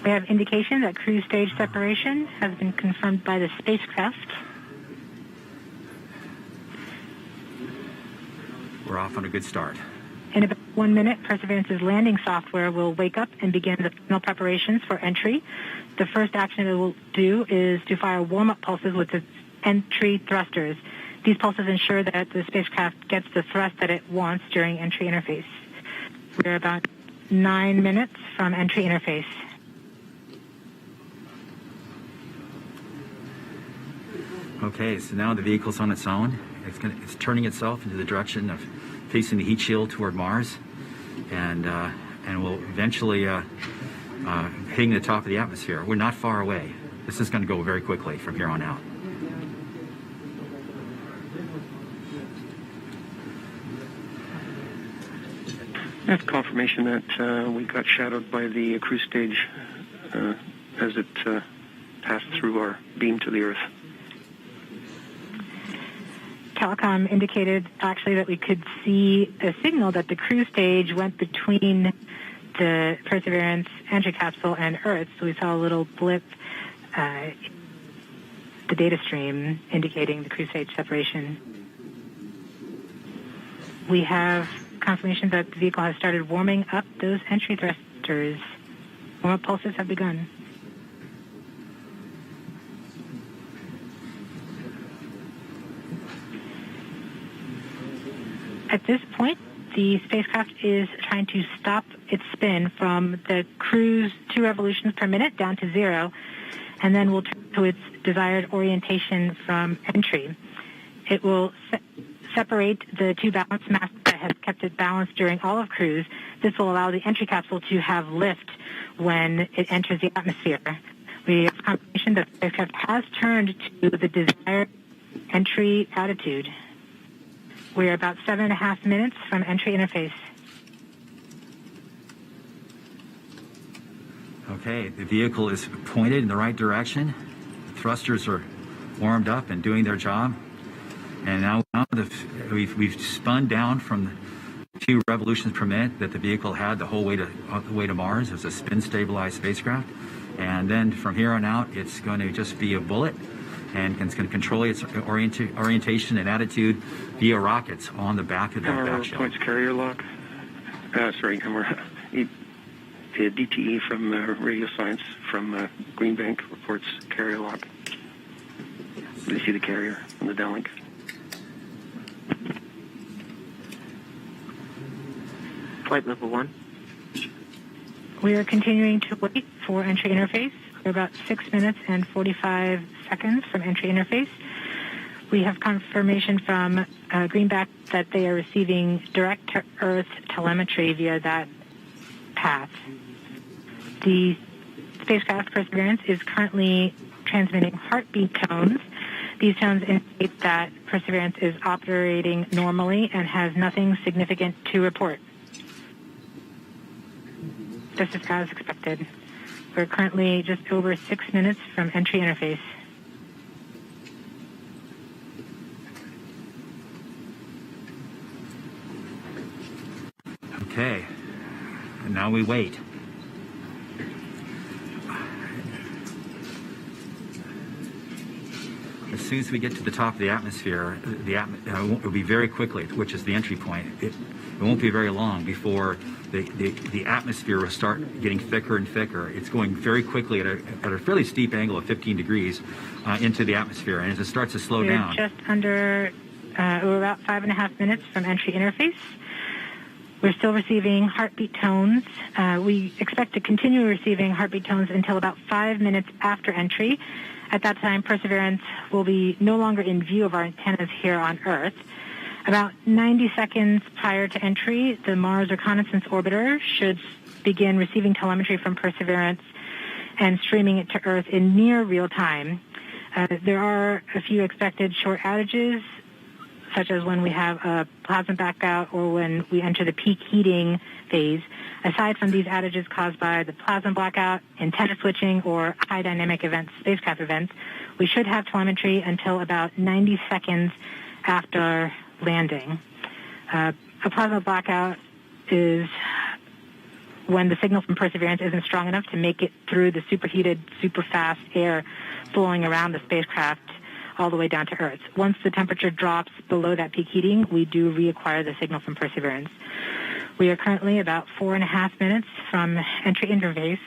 We have indication that cruise stage separation has been confirmed by the spacecraft. We're off on a good start. In about 1 minute, Perseverance's landing software will wake up and begin the final preparations for entry. The first action it will do is to fire warm-up pulses with its entry thrusters. These pulses ensure that the spacecraft gets the thrust that it wants during entry interface. We're about 9 minutes from entry interface. Okay, so now the vehicle's on its own. It's turning itself into the direction of facing the heat shield toward Mars, and will eventually hitting the top of the atmosphere. We're not far away. This is going to go very quickly from here on out. That's confirmation that we got shadowed by the cruise stage as it passed through our beam to the Earth. Telecom indicated actually that we could see a signal that the cruise stage went between the Perseverance entry capsule and Earth. So we saw a little blip, the data stream indicating the cruise stage separation. We have confirmation that the vehicle has started warming up those entry thrusters. Warm-up pulses have begun. At this point, the spacecraft is trying to stop its spin from the cruise 2 revolutions per minute down to 0, and then will turn to its desired orientation from entry. It will separate the 2 balance masses that have kept it balanced during all of cruise. This will allow the entry capsule to have lift when it enters the atmosphere. We have confirmation that the spacecraft has turned to the desired entry attitude. We are about 7.5 minutes from entry interface. Okay, the vehicle is pointed in the right direction. thrusters are warmed up and doing their job. And now we've spun down from the 2 revolutions per minute that the vehicle had the whole way to Mars. It was a spin-stabilized spacecraft. And then from here on out, it's going to just be a bullet, and it's going to control its orientation and attitude via rockets on the back of that back shell. Points carrier lock. The DTE from Radio Science from Green Bank reports carrier lock. Do you see the carrier on the downlink? Flight level 1. We are continuing to wait for entry interface. We're about 6 minutes and 45 seconds from entry interface. We have confirmation from Greenback that they are receiving direct-to-Earth telemetry via that path. The spacecraft Perseverance is currently transmitting heartbeat tones. These tones indicate that Perseverance is operating normally and has nothing significant to report. This is as expected. We're currently just over 6 minutes from entry interface. Okay, and now we wait. As soon as we get to the top of the atmosphere, it will be very quickly, which is the entry point. It won't be very long before the atmosphere will start getting thicker and thicker. It's going very quickly at a fairly steep angle of 15 degrees into the atmosphere. And as it starts to slow down... We're just under, we're about 5.5 minutes from entry interface. We're still receiving heartbeat tones. We expect to continue receiving heartbeat tones until about 5 minutes after entry. At that time, Perseverance will be no longer in view of our antennas here on Earth. About 90 seconds prior to entry, the Mars Reconnaissance Orbiter should begin receiving telemetry from Perseverance and streaming it to Earth in near real time. There are a few expected short outages, such as when we have a plasma blackout or when we enter the peak heating phase. Aside from these outages caused by the plasma blackout, antenna switching, or high dynamic events, spacecraft events, we should have telemetry until about 90 seconds after landing. A plasma blackout is when the signal from Perseverance isn't strong enough to make it through the superheated, super fast air flowing around the spacecraft all the way down to Earth. Once the temperature drops below that peak heating, we do reacquire the signal from Perseverance. We are currently about 4.5 minutes from entry interface.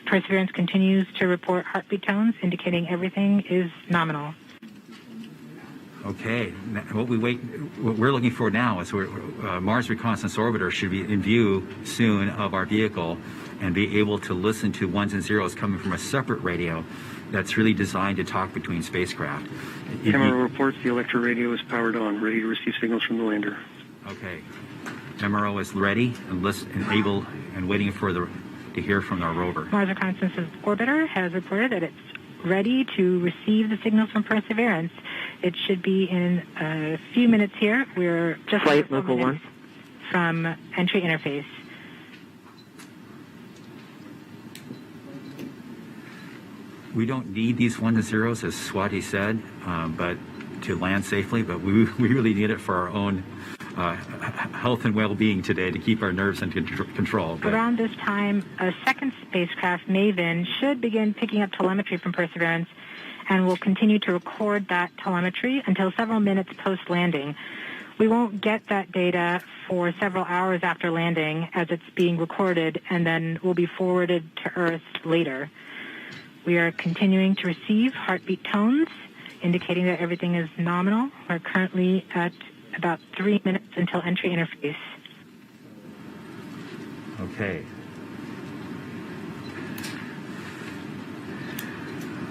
Perseverance continues to report heartbeat tones, indicating everything is nominal. Okay, what we're looking for now is Mars Reconnaissance Orbiter should be in view soon of our vehicle and be able to listen to ones and zeros coming from a separate radio that's really designed to talk between spacecraft. Camera reports the electro radio is powered on, ready to receive signals from the lander. Okay, MRO is ready and able and waiting for to hear from our rover. Mars Reconnaissance Orbiter has reported that it's ready to receive the signals from Perseverance. It should be in a few minutes here. We're just flight level 1 from entry interface. We don't need these ones and zeros, as Swati said, but to land safely. But we really need it for our own health and well-being today to keep our nerves under control. But around this time, a second spacecraft, Maven, should begin picking up telemetry from Perseverance and will continue to record that telemetry until several minutes post-landing. We won't get that data for several hours after landing as it's being recorded and then will be forwarded to Earth later. We are continuing to receive heartbeat tones, indicating that everything is nominal. We're currently at about 3 minutes until entry interface. Okay.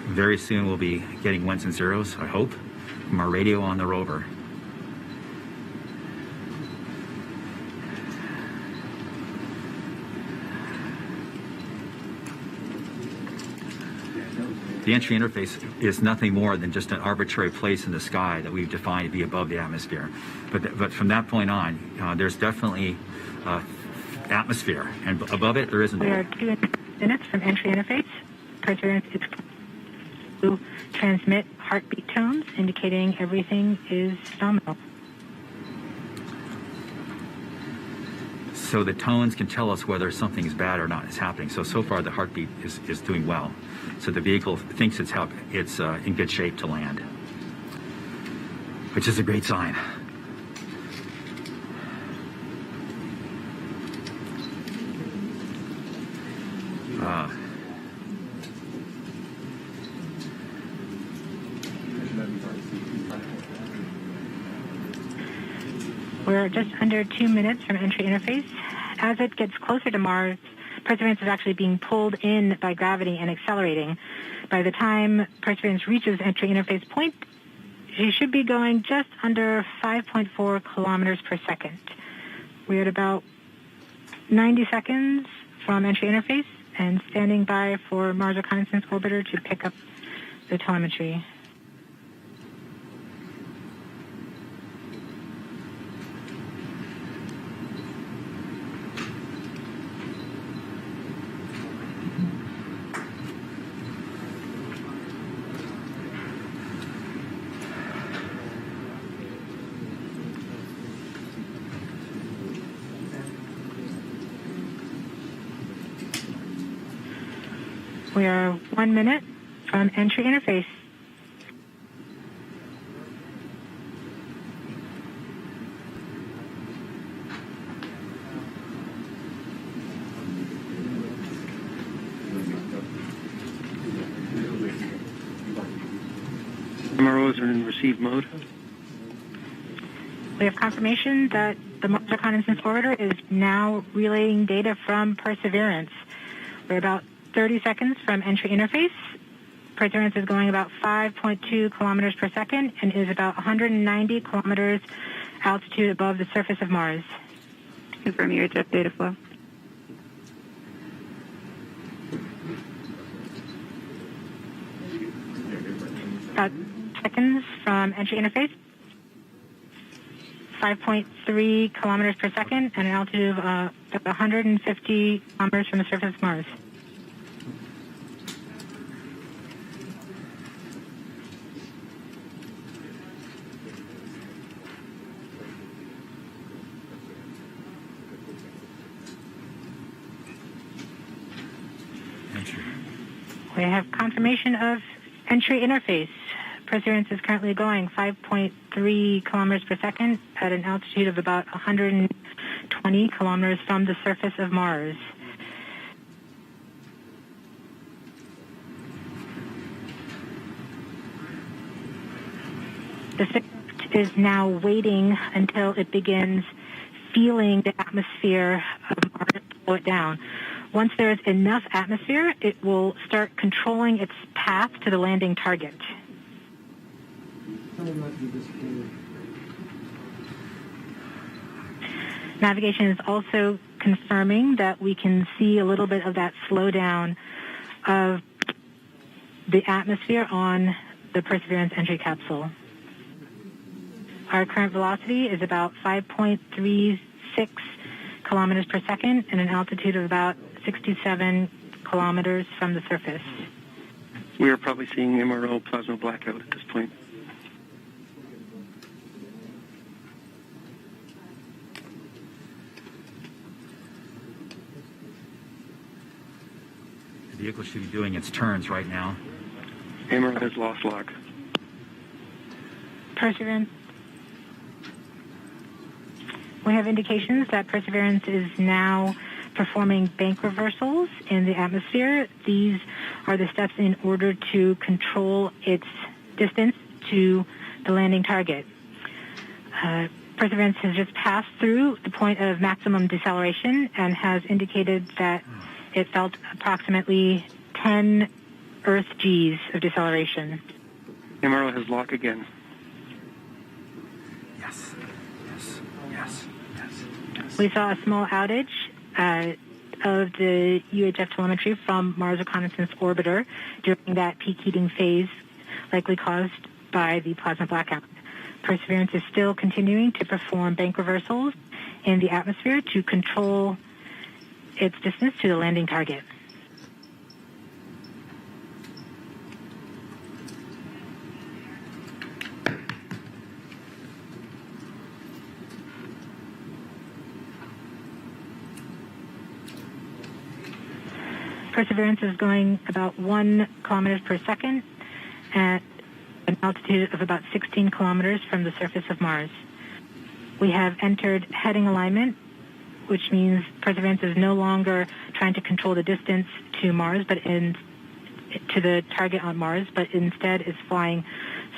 Very soon we'll be getting ones and zeros, I hope, from our radio on the rover. The entry interface is nothing more than just an arbitrary place in the sky that we've defined to be above the atmosphere. But from that point on, there's definitely atmosphere, and above it there isn't. We are 2 minutes from entry interface. Perseverance is also transmit heartbeat tones, indicating everything is nominal. So the tones can tell us whether something is bad or not is happening. So far the heartbeat is doing well. So the vehicle thinks it's in good shape to land, which is a great sign. We're just under 2 minutes from entry interface. As it gets closer to Mars, Perseverance is actually being pulled in by gravity and accelerating. By the time Perseverance reaches entry interface point, she should be going just under 5.4 kilometers per second. We're at about 90 seconds from entry interface and standing by for Mars Reconnaissance Orbiter to pick up the telemetry. We are 1 minute from entry interface. MROs are in receive mode. We have confirmation that the Mars Reconnaissance Orbiter is now relaying data from Perseverance. We're about 30 seconds from entry interface. Perseverance is going about 5.2 kilometers per second and is about 190 kilometers altitude above the surface of Mars. Confirm your jet data flow. About seconds from entry interface. 5.3 kilometers per second and an altitude of about 150 kilometers from the surface of Mars. We have confirmation of entry interface. Perseverance is currently going 5.3 kilometers per second at an altitude of about 120 kilometers from the surface of Mars. The spacecraft is now waiting until it begins feeling the atmosphere of Mars slow it down. Once there is enough atmosphere, it will start controlling its path to the landing target. Navigation is also confirming that we can see a little bit of that slowdown of the atmosphere on the Perseverance entry capsule. Our current velocity is about 5.36 kilometers per second and an altitude of about 67 kilometers from the surface. We are probably seeing MRO plasma blackout at this point. The vehicle should be doing its turns right now. MRO has lost lock. Perseverance. We have indications that Perseverance is now performing bank reversals in the atmosphere. These are the steps in order to control its distance to the landing target. Perseverance has just passed through the point of maximum deceleration and has indicated that it felt approximately 10 Earth Gs of deceleration. MRO has lock again. Yes. Yes. Yes. Yes. Yes. We saw a small outage of the UHF telemetry from Mars Reconnaissance Orbiter during that peak heating phase, likely caused by the plasma blackout. Perseverance is still continuing to perform bank reversals in the atmosphere to control its distance to the landing target. Perseverance is going about 1 kilometers per second at an altitude of about 16 kilometers from the surface of Mars. We have entered heading alignment, which means Perseverance is no longer trying to control the distance to Mars, to the target on Mars, but instead is flying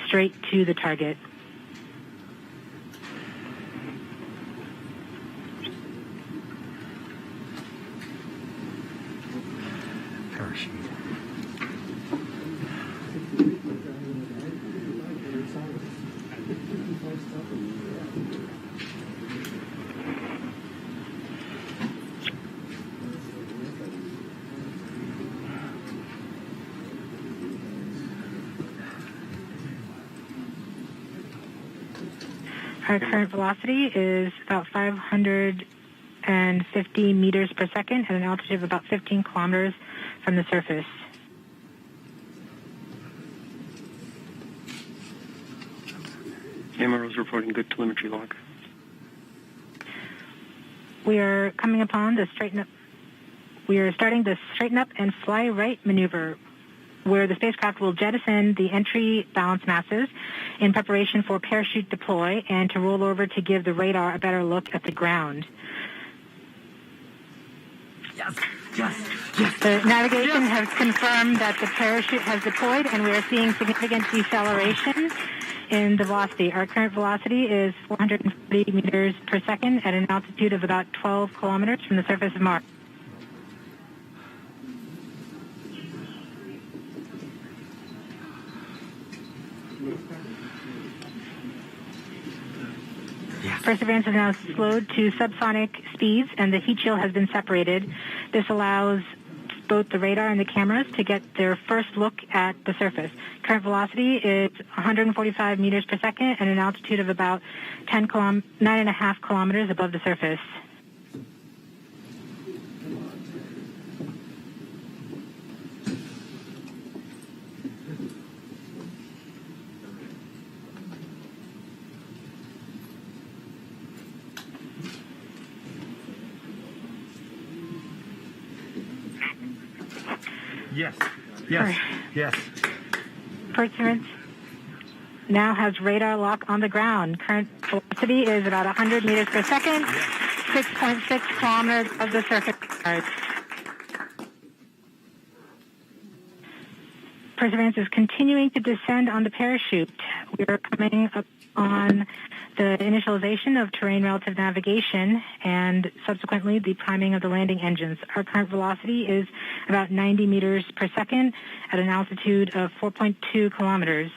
straight to the target. Parachute. Our current velocity is about 550 meters per second at an altitude of about 15 kilometers from the surface. MRO's reporting good telemetry log. We are coming upon the straighten up. We are starting the straighten up and fly right maneuver, where the spacecraft will jettison the entry balance masses in preparation for parachute deploy and to roll over to give the radar a better look at the ground. Yes. The navigation has confirmed that the parachute has deployed, and we are seeing significant deceleration in the velocity. Our current velocity is 440 meters per second at an altitude of about 12 kilometers from the surface of Mars. Perseverance is now slowed to subsonic speeds, and the heat shield has been separated. This allows both the radar and the cameras to get their first look at the surface. Current velocity is 145 meters per second at an altitude of about 9.5 kilometers above the surface. Yes. Perseverance now has radar lock on the ground. Current velocity is about 100 meters per second, 6.6 kilometers of the surface. Perseverance is continuing to descend on the parachute. We are coming up on the initialization of terrain relative navigation and subsequently the priming of the landing engines. Our current velocity is about 90 meters per second at an altitude of 4.2 kilometers.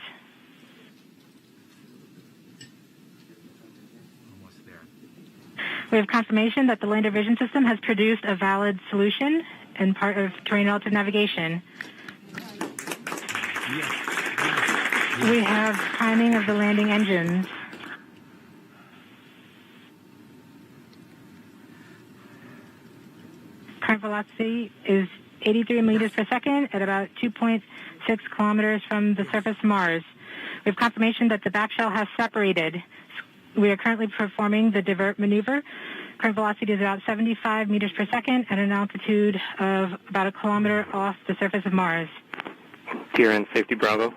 We have confirmation that the lander vision system has produced a valid solution and part of terrain relative navigation. We have priming of the landing engines. Current velocity is 83 meters per second at about 2.6 kilometers from the surface of Mars. We have confirmation that the back shell has separated. We are currently performing the divert maneuver. Current velocity is about 75 meters per second at an altitude of about a kilometer off the surface of Mars. TRN Safety Bravo.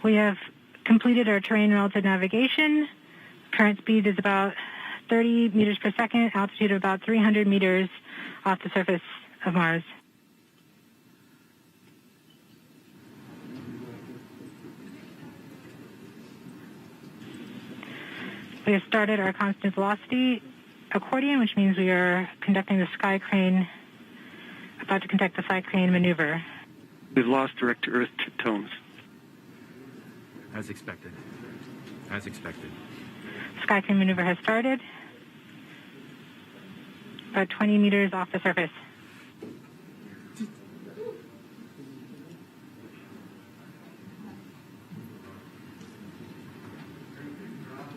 We have completed our terrain relative navigation. Current speed is about 30 meters per second, altitude of about 300 meters off the surface of Mars. We have started our constant velocity accordion, which means we are conducting the sky crane, about to conduct the sky crane maneuver. We've lost direct to Earth tones. As expected. Sky crane maneuver has started. About 20 meters off the surface.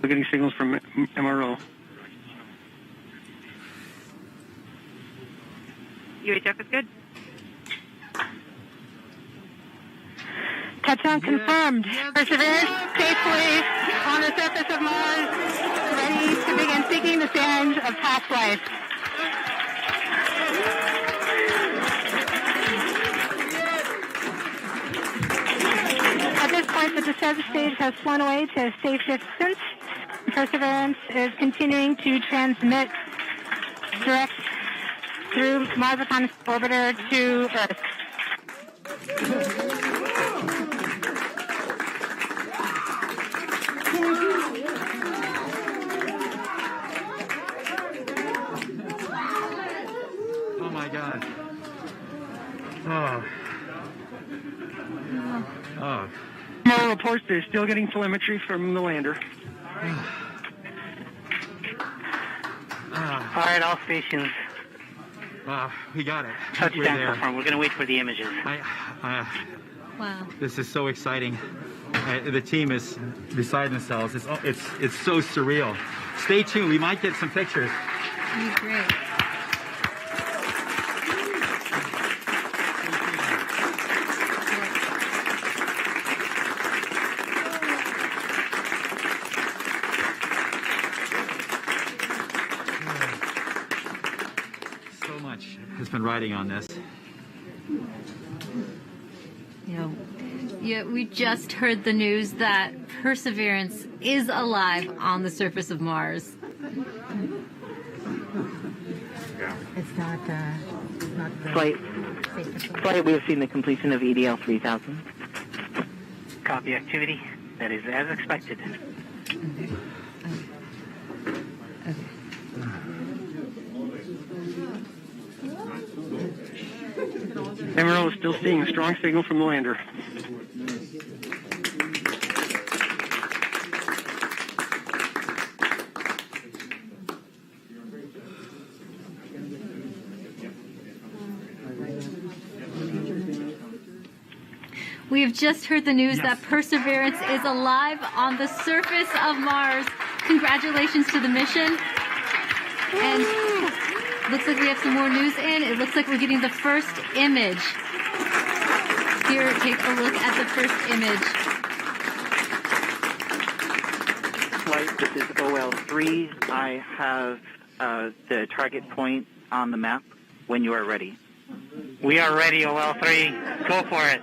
We're getting signals from MRO. UHF is good. Touchdown confirmed. Perseverance safely on the surface of Mars, ready to begin seeking the sands of past life. report that the service stage has flown away to a safe distance. Perseverance is continuing to transmit direct through Mars Reconnaissance Orbiter to Earth. Oh my God. More reports they're still getting telemetry from the lander. All right, all stations. We got it. Touchdown confirmed. We're going to wait for the images. Wow. This is so exciting. The team is beside themselves. It's so surreal. Stay tuned. We might get some pictures. That'd be great. So much has been riding on this. Yeah, we just heard the news that Perseverance is alive on the surface of Mars. It's not the Flight, we have seen the completion of EDL 3000. Copy activity. That is as expected. Emerald is still seeing a strong signal from the lander. We have just heard the news that Perseverance is alive on the surface of Mars. Congratulations to the mission. And looks like we have some more news in. It looks like we're getting the first image. Here, take a look at the first image. Flight, this is OL3. I have the target point on the map when you are ready. We are ready, OL3. Go for it.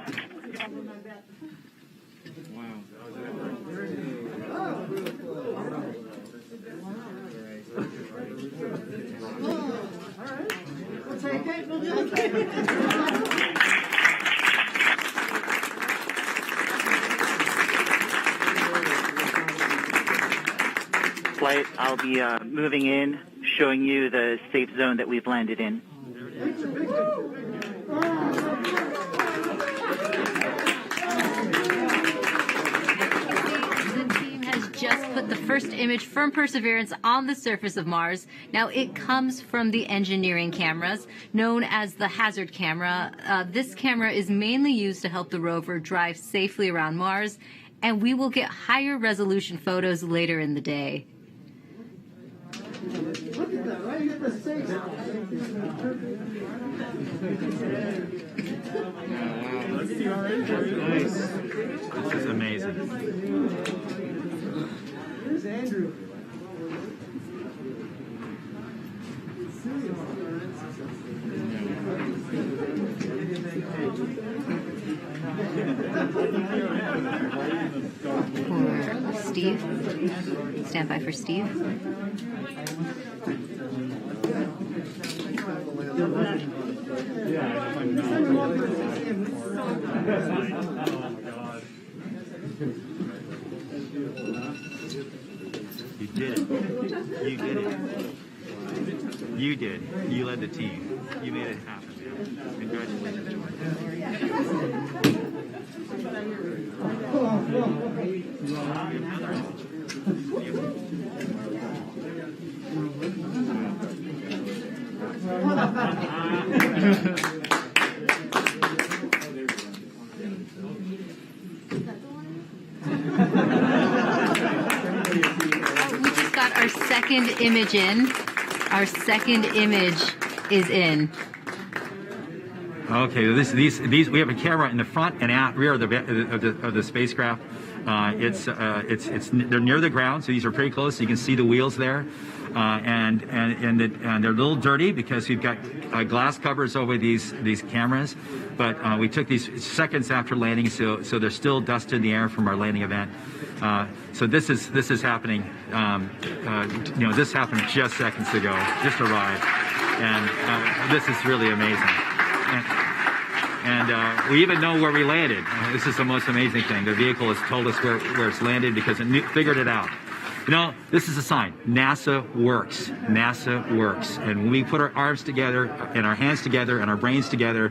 Flight, I'll be moving in, showing you the safe zone that we've landed in. Just put the first image from Perseverance on the surface of Mars. Now, it comes from the engineering cameras, known as the hazard camera. This camera is mainly used to help the rover drive safely around Mars, and we will get higher resolution photos later in the day. Look at that, right? You get the stakes. Let's see our engine. Nice. This is amazing. Here's Andrew. For Steve. Stand by for Steve. You did it. You did it. You did. You led the team. You made it happen. Congratulations. We just got our second image in. Our second image is in. Okay, these we have a camera in the front and out rear of the spacecraft. They're near the ground, so these are pretty close. So you can see the wheels there, and they're a little dirty because we've got glass covers over these cameras. But we took these seconds after landing, so there's still dust in the air from our landing event. So this is happening. This happened just seconds ago. Just arrived, and this is really amazing. And we even know where we landed. This is the most amazing thing. The vehicle has told us where it's landed because it figured it out. This is a sign. NASA works. NASA works. And when we put our arms together and our hands together and our brains together,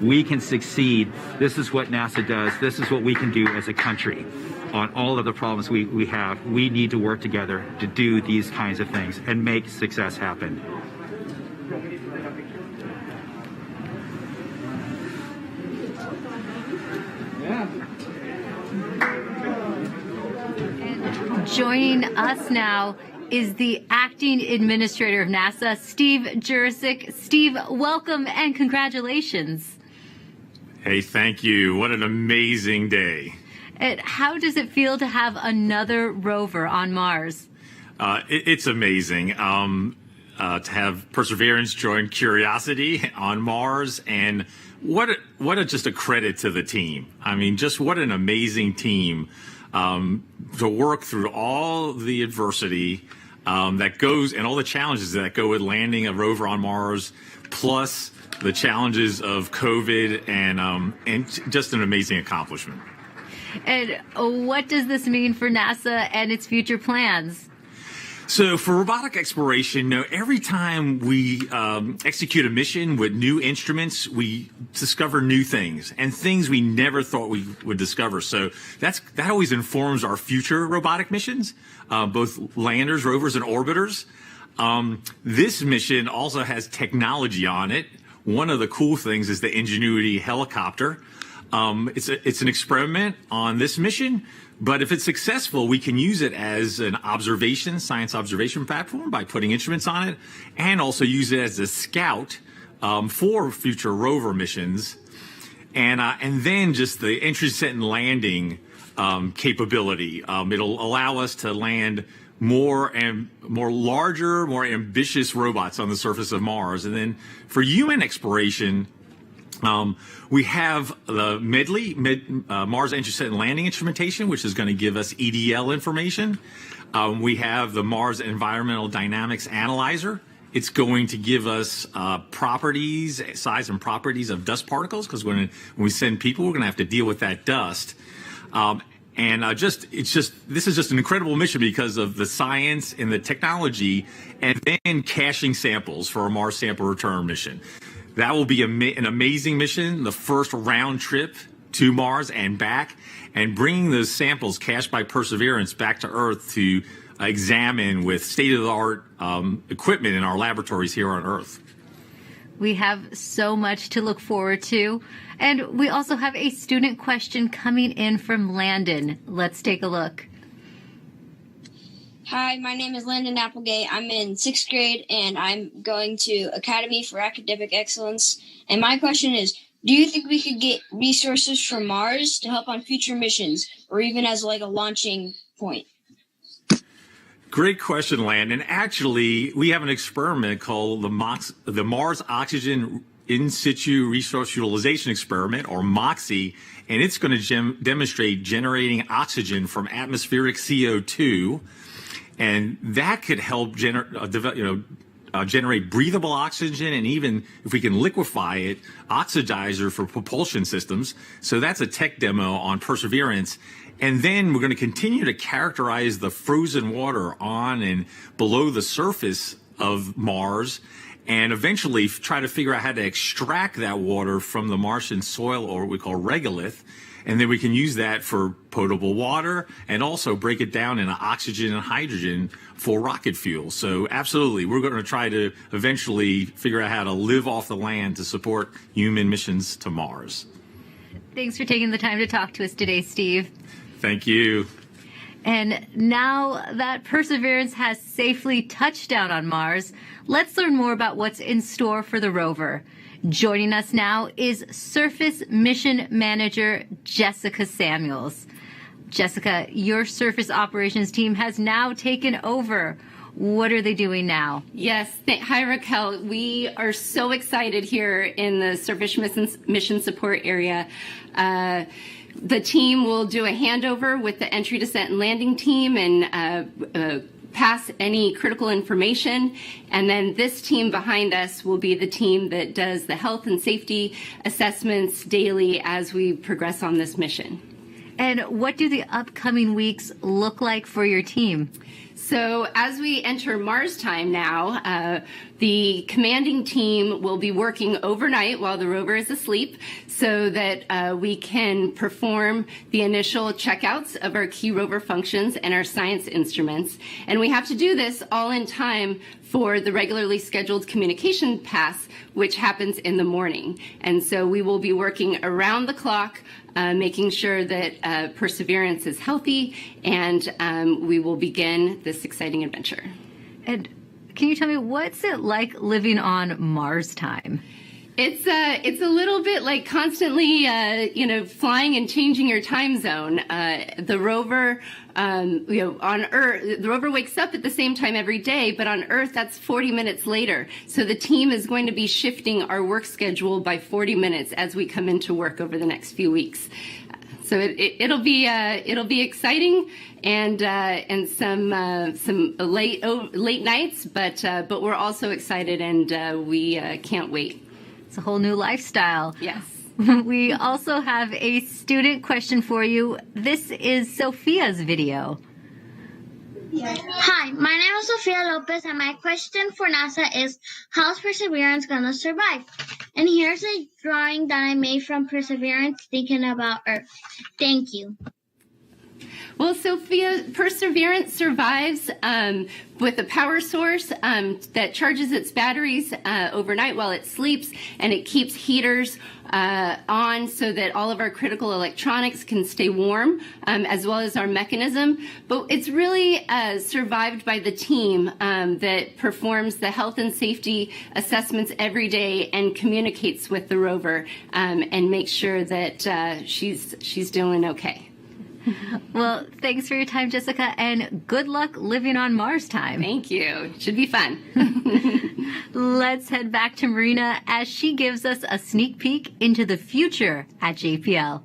we can succeed. This is what NASA does. This is what we can do as a country on all of the problems we have. We need to work together to do these kinds of things and make success happen. Joining us now is the acting administrator of NASA, Steve Jezero. Steve, welcome and congratulations. Hey, thank you. What an amazing day. And how does it feel to have another rover on Mars? It's amazing to have Perseverance join Curiosity on Mars, and just a credit to the team. I mean, just what an amazing team. To work through all the adversity that goes and all the challenges that go with landing a rover on Mars, plus the challenges of COVID, and just an amazing accomplishment. And what does this mean for NASA and its future plans? So for robotic exploration, every time we execute a mission with new instruments, we discover new things and things we never thought we would discover. So that always informs our future robotic missions, both landers, rovers, and orbiters. This mission also has technology on it. One of the cool things is the Ingenuity helicopter. It's an experiment on this mission. But if it's successful, we can use it as an science observation platform by putting instruments on it, and also use it as a scout for future rover missions. And then just the entry, set, and landing capability. It'll allow us to land more larger, more ambitious robots on the surface of Mars. And then for human exploration, we have the Mars Entry, Set, and Landing Instrumentation, which is going to give us EDL information. We have the Mars Environmental Dynamics Analyzer. It's going to give us size and properties of dust particles, because when we send people, we're going to have to deal with that dust. This is just an incredible mission because of the science and the technology, and then caching samples for a Mars sample return mission. That will be an amazing mission, the first round trip to Mars and back, and bringing those samples cached by Perseverance back to Earth to examine with state-of-the-art equipment in our laboratories here on Earth. We have so much to look forward to. And we also have a student question coming in from Landon. Let's take a look. Hi, my name is Landon Applegate. I'm in 6th grade, and I'm going to Academy for Academic Excellence. And my question is, do you think we could get resources from Mars to help on future missions, or even as like a launching point? Great question, Landon. Actually, we have an experiment called the Mars Oxygen In Situ Resource Utilization Experiment, or MOXIE, and it's going to demonstrate generating oxygen from atmospheric CO2. And that could help generate breathable oxygen, and even if we can liquefy it, oxidizer for propulsion systems. So that's a tech demo on Perseverance. And then we're going to continue to characterize the frozen water on and below the surface of Mars, and eventually try to figure out how to extract that water from the Martian soil, or what we call regolith. And then we can use that for potable water, and also break it down into oxygen and hydrogen for rocket fuel. So absolutely, we're going to try to eventually figure out how to live off the land to support human missions to Mars. Thanks for taking the time to talk to us today, Steve. Thank you. And now that Perseverance has safely touched down on Mars, let's learn more about what's in store for the rover. Joining us now is Surface Mission Manager Jessica Samuels. Jessica, your surface operations team has now taken over. What are they doing now? Yes. Hi, Raquel. We are so excited here in the Surface Mission Support area. The team will do a handover with the entry, descent, and landing team and pass any critical information. And then this team behind us will be the team that does the health and safety assessments daily as we progress on this mission. And what do the upcoming weeks look like for your team? So as we enter Mars time now, the commanding team will be working overnight while the rover is asleep so that we can perform the initial checkouts of our key rover functions and our science instruments. And we have to do this all in time for the regularly scheduled communication pass, which happens in the morning. And so we will be working around the clock, making sure that Perseverance is healthy, and we will begin this exciting adventure. And can you tell me, what's it like living on Mars time? It's a little bit like constantly, flying and changing your time zone. The rover, on Earth, the rover wakes up at the same time every day, but on Earth, that's 40 minutes later. So the team is going to be shifting our work schedule by 40 minutes as we come into work over the next few weeks. So it'll be exciting and some late nights, but we're also excited and we can't wait. It's a whole new lifestyle. Yes. We also have a student question for you. This is Sophia's video. Hi, my name is Sofia Lopez, and my question for NASA is, how's Perseverance gonna survive? And here's a drawing that I made from Perseverance thinking about Earth. Thank you. Well, Sophia, Perseverance survives with a power source that charges its batteries overnight while it sleeps, and it keeps heaters on so that all of our critical electronics can stay warm, as well as our mechanism. But it's really survived by the team that performs the health and safety assessments every day and communicates with the rover and makes sure that she's doing okay. Well, thanks for your time, Jessica, and good luck living on Mars time. Thank you. Should be fun. Let's head back to Marina as she gives us a sneak peek into the future at JPL.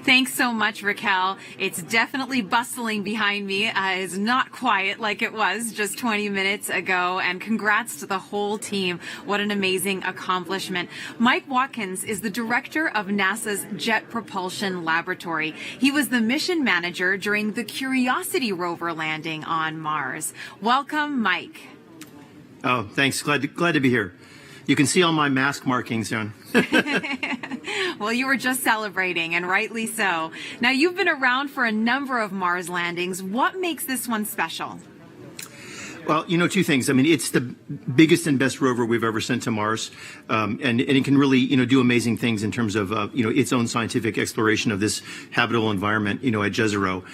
Thanks so much, Raquel. It's definitely bustling behind me. It's not quiet like it was just 20 minutes ago. And congrats to the whole team. What an amazing accomplishment. Mike Watkins is the director of NASA's Jet Propulsion Laboratory. He was the mission manager during the Curiosity rover landing on Mars. Welcome, Mike. Oh, thanks. Glad to be here. You can see all my mask markings on. Well, you were just celebrating, and rightly so. Now, you've been around for a number of Mars landings. What makes this one special? Well, two things. I mean, it's the biggest and best rover we've ever sent to Mars, and it can really, do amazing things in terms of, its own scientific exploration of this habitable environment, at Jezero.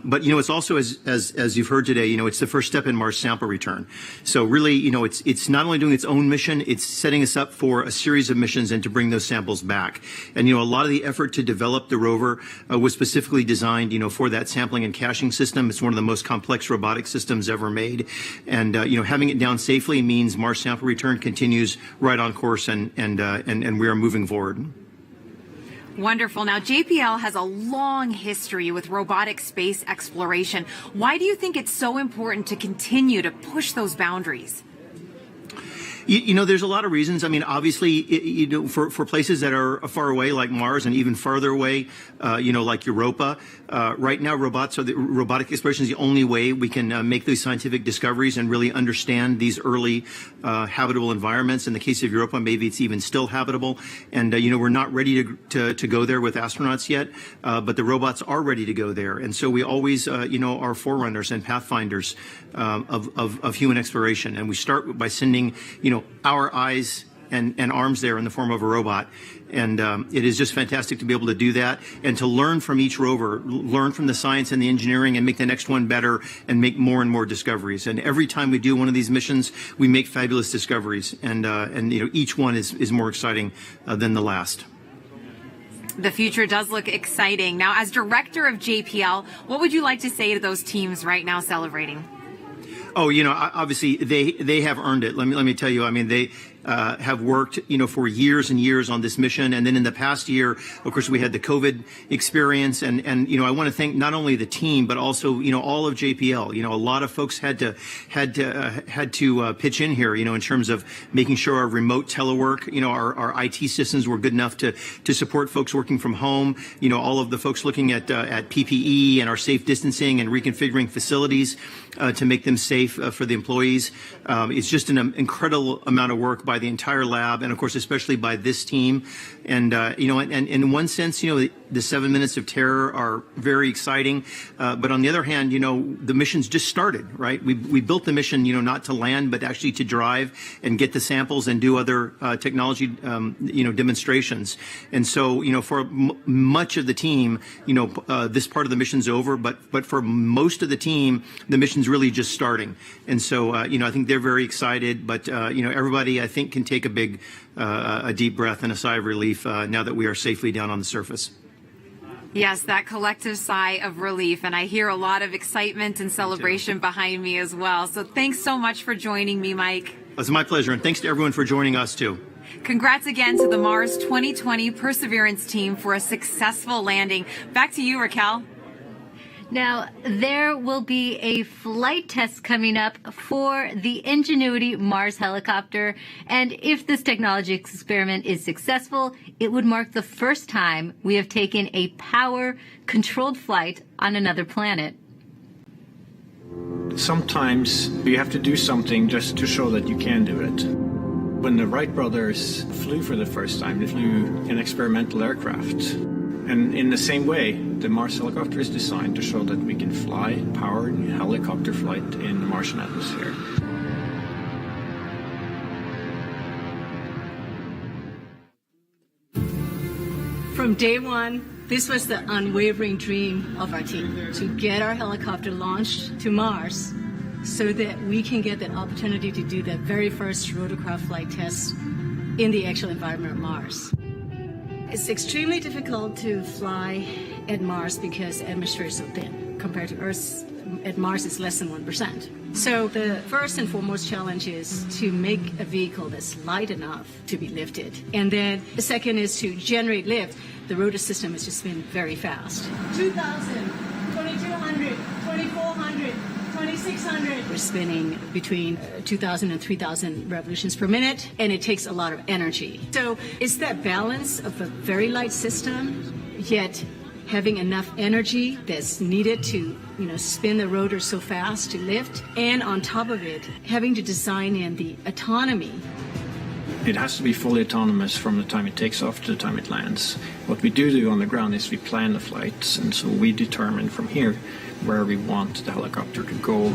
But, it's also, as you've heard today, it's the first step in Mars sample return. So really, it's not only doing its own mission, it's setting us up for a series of missions and to bring those samples back. And, a lot of the effort to develop the rover was specifically designed, for that sampling and caching system. It's one of the most complex robotic systems ever made. And, having it down safely means Mars sample return continues right on course and we are moving forward. Wonderful. Now, JPL has a long history with robotic space exploration. Why do you think it's so important to continue to push those boundaries? There's a lot of reasons. I mean, obviously, for places that are far away, like Mars, and even farther away, like Europa, right now, robotic exploration is the only way we can make these scientific discoveries and really understand these early habitable environments. In the case of Europa, maybe it's even still habitable. And, we're not ready to go there with astronauts yet, but the robots are ready to go there. And so we always, are forerunners and pathfinders of human exploration. And we start by sending, our eyes and arms there in the form of a robot. And it is just fantastic to be able to do that and to learn from each rover, learn from the science and the engineering and make the next one better and make more and more discoveries. And every time we do one of these missions, we make fabulous discoveries. And each one is more exciting than the last. The future does look exciting. Now, as director of JPL, what would you like to say to those teams right now celebrating? Oh, obviously they have earned it. Let me tell you. I mean, they have worked, for years and years on this mission. And then in the past year, of course, we had the COVID experience. And I want to thank not only the team, but also, all of JPL. A lot of folks had to pitch in here, in terms of making sure our remote telework, our IT systems were good enough to support folks working from home. All of the folks looking at PPE and our safe distancing and reconfiguring facilities to make them safe for the employees. It's just an incredible amount of work by the entire lab, and of course, especially by this team. And and in one sense, the 7 minutes of terror are very exciting. But on the other hand, the mission's just started, right? We built the mission, not to land, but actually to drive and get the samples and do other technology, demonstrations. And so, for much of the team, this part of the mission's over. But for most of the team, the mission's really just starting. And so, I think they're very excited. But everybody, I think, can take a deep breath and a sigh of relief now that we are safely down on the surface. Yes, that collective sigh of relief. And I hear a lot of excitement and celebration behind me as well. So thanks so much for joining me, Mike. It's my pleasure. And thanks to everyone for joining us, too. Congrats again to the Mars 2020 Perseverance team for a successful landing. Back to you, Raquel. Now, there will be a flight test coming up for the Ingenuity Mars helicopter. And if this technology experiment is successful, it would mark the first time we have taken a power-controlled flight on another planet. Sometimes you have to do something just to show that you can do it. When the Wright brothers flew for the first time, they flew an experimental aircraft. And in the same way, the Mars helicopter is designed to show that we can fly powered helicopter flight in the Martian atmosphere. From day one, this was the unwavering dream of our team, to get our helicopter launched to Mars so that we can get that opportunity to do that very first rotorcraft flight test in the actual environment of Mars. It's extremely difficult to fly at Mars because the atmosphere is so thin. Compared to Earth, at Mars it's less than 1%. So the first and foremost challenge is to make a vehicle that's light enough to be lifted. And then the second is to generate lift. The rotor system has just been very fast. 2,000, 2,200, 2,400, 2,600. We're spinning between 2,000 and 3,000 revolutions per minute, and it takes a lot of energy. So it's that balance of a very light system, yet having enough energy that's needed to, spin the rotor so fast to lift, and on top of it, having to design in the autonomy. It has to be fully autonomous from the time it takes off to the time it lands. What we do on the ground is we plan the flights, and so we determine from here where we want the helicopter to go.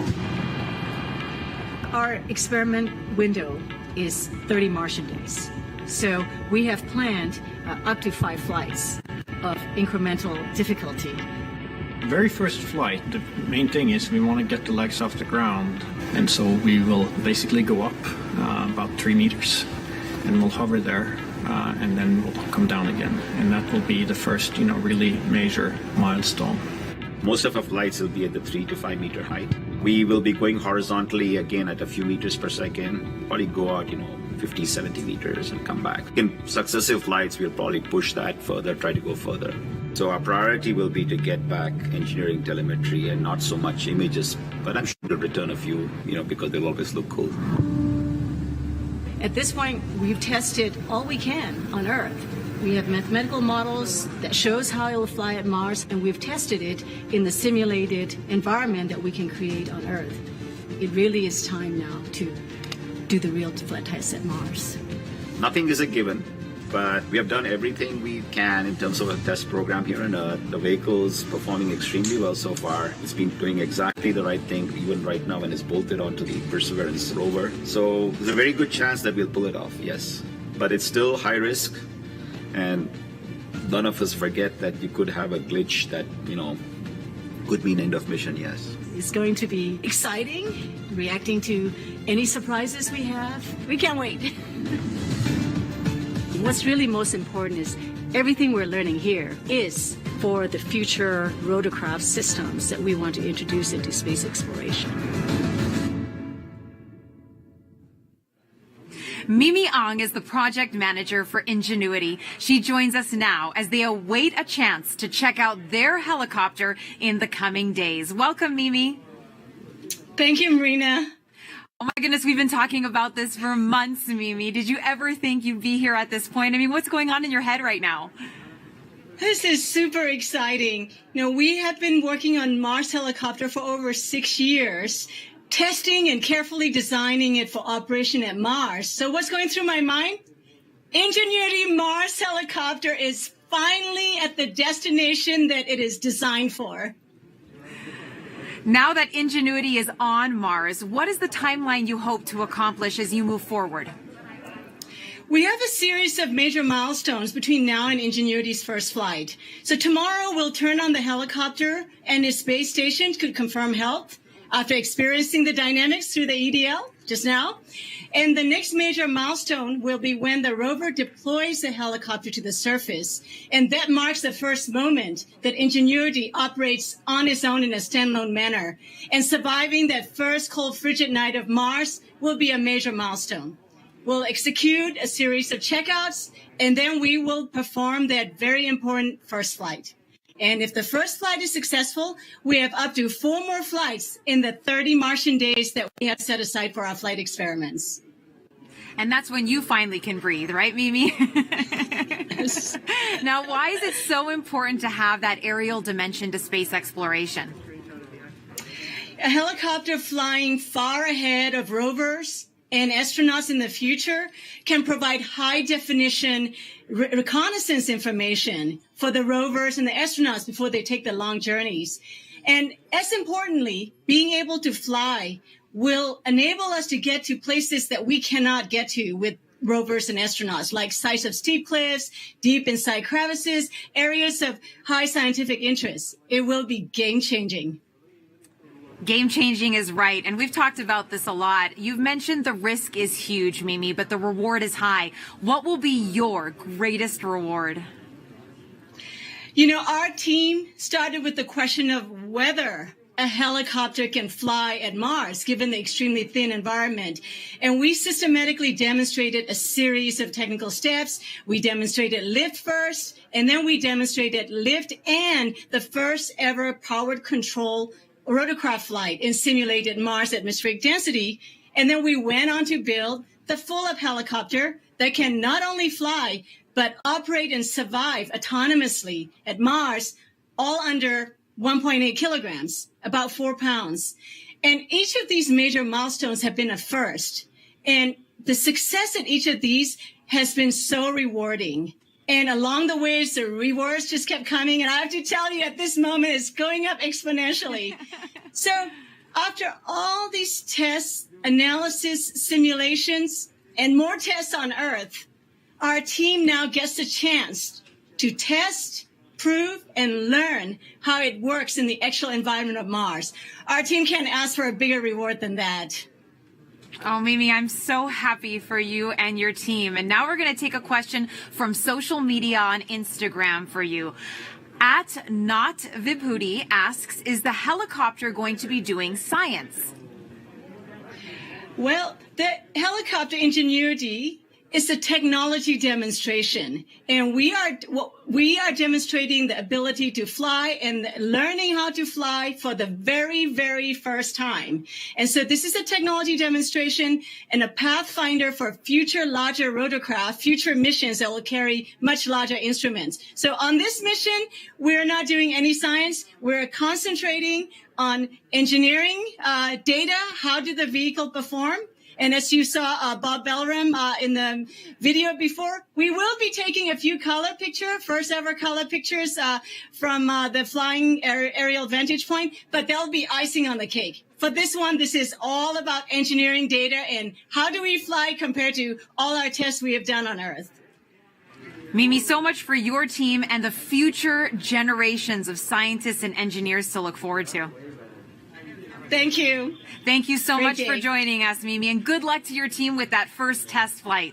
Our experiment window is 30 Martian days. So we have planned up to 5 flights of incremental difficulty. The very first flight, the main thing is we want to get the legs off the ground, and so we will basically go up about 3 meters, and we'll hover there, and then we'll come down again, and that will be the first, really major milestone. Most of our flights will be at the 3 to 5 meter height. We will be going horizontally again at a few meters per second, probably go out, 50, 70 meters and come back. In successive flights, we'll probably push that further, try to go further. So our priority will be to get back engineering telemetry and not so much images, but I'm sure to return a few, because they'll always look cool. At this point, we've tested all we can on Earth. We have mathematical models that shows how it will fly at Mars, and we've tested it in the simulated environment that we can create on Earth. It really is time now to do the real flight test at Mars. Nothing is a given, but we have done everything we can in terms of a test program here on Earth. The vehicle's performing extremely well so far. It's been doing exactly the right thing, even right now when it's bolted onto the Perseverance rover. So there's a very good chance that we'll pull it off, yes. but it's still high risk, and none of us forget that you could have a glitch that, could mean end of mission, yes. It's going to be exciting, reacting to any surprises we have. We can't wait. What's really most important is everything we're learning here is for the future rotorcraft systems that we want to introduce into space exploration. Mimi Ang is the project manager for Ingenuity. She joins us now as they await a chance to check out their helicopter in the coming days. Welcome, Mimi. Thank you, Marina. Oh my goodness, we've been talking about this for months, Mimi. Did you ever think you'd be here at this point? I mean, what's going on in your head right now? This is super exciting. We have been working on Mars helicopter for over 6 years, testing and carefully designing it for operation at Mars. So what's going through my mind? Ingenuity Mars helicopter is finally at the destination that it is designed for. Now that Ingenuity is on Mars, what is the timeline you hope to accomplish as you move forward? We have a series of major milestones between now and Ingenuity's first flight. So tomorrow we'll turn on the helicopter and its base station to confirm health after experiencing the dynamics through the EDL just now. And the next major milestone will be when the rover deploys the helicopter to the surface. And that marks the first moment that Ingenuity operates on its own in a standalone manner. And surviving that first cold, frigid night of Mars will be a major milestone. We'll execute a series of checkouts, and then we will perform that very important first flight. And if the first flight is successful, we have up to 4 more flights in the 30 Martian days that we have set aside for our flight experiments. And that's when you finally can breathe, right, Mimi? Yes. Now, why is it so important to have that aerial dimension to space exploration? A helicopter flying far ahead of rovers and astronauts in the future can provide high-definition reconnaissance information for the rovers and the astronauts before they take the long journeys. And as importantly, being able to fly will enable us to get to places that we cannot get to with rovers and astronauts, like sites of steep cliffs, deep inside crevices, areas of high scientific interest. It will be game-changing. Game-changing is right, and we've talked about this a lot. You've mentioned the risk is huge, Mimi, but the reward is high. What will be your greatest reward? Our team started with the question of whether a helicopter can fly at Mars, given the extremely thin environment. And we systematically demonstrated a series of technical steps. We demonstrated lift first, and then we demonstrated lift and the first ever powered control rotorcraft flight in simulated Mars atmospheric density. And then we went on to build the full-up helicopter that can not only fly, but operate and survive autonomously at Mars, all under 1.8 kilograms, about 4 pounds. And each of these major milestones have been a first. And the success at each of these has been so rewarding. And along the way, the rewards just kept coming. And I have to tell you, at this moment, it's going up exponentially. So after all these tests, analysis, simulations, and more tests on Earth, our team now gets a chance to test, prove, and learn how it works in the actual environment of Mars. Our team can't ask for a bigger reward than that. Oh, Mimi, I'm so happy for you and your team. And now we're going to take a question from social media on Instagram for you. At Not Vibhuti asks, is the helicopter going to be doing science? Well, the helicopter Ingenuity is a technology demonstration, and we are demonstrating the ability to fly and learning how to fly for the very, very first time. And so this is a technology demonstration and a pathfinder for future larger rotorcraft, future missions that will carry much larger instruments. So on this mission, we're not doing any science. We're concentrating on engineering data. How did the vehicle perform? And as you saw Bob Belram in the video before, we will be taking a few first ever color pictures from the flying aerial vantage point, but they'll be icing on the cake. For this one, this is all about engineering data and how do we fly compared to all our tests we have done on Earth. Mimi, so much for your team and the future generations of scientists and engineers to look forward to. Thank you. Thank you so Great much day. for joining us, Mimi, and good luck to your team with that first test flight.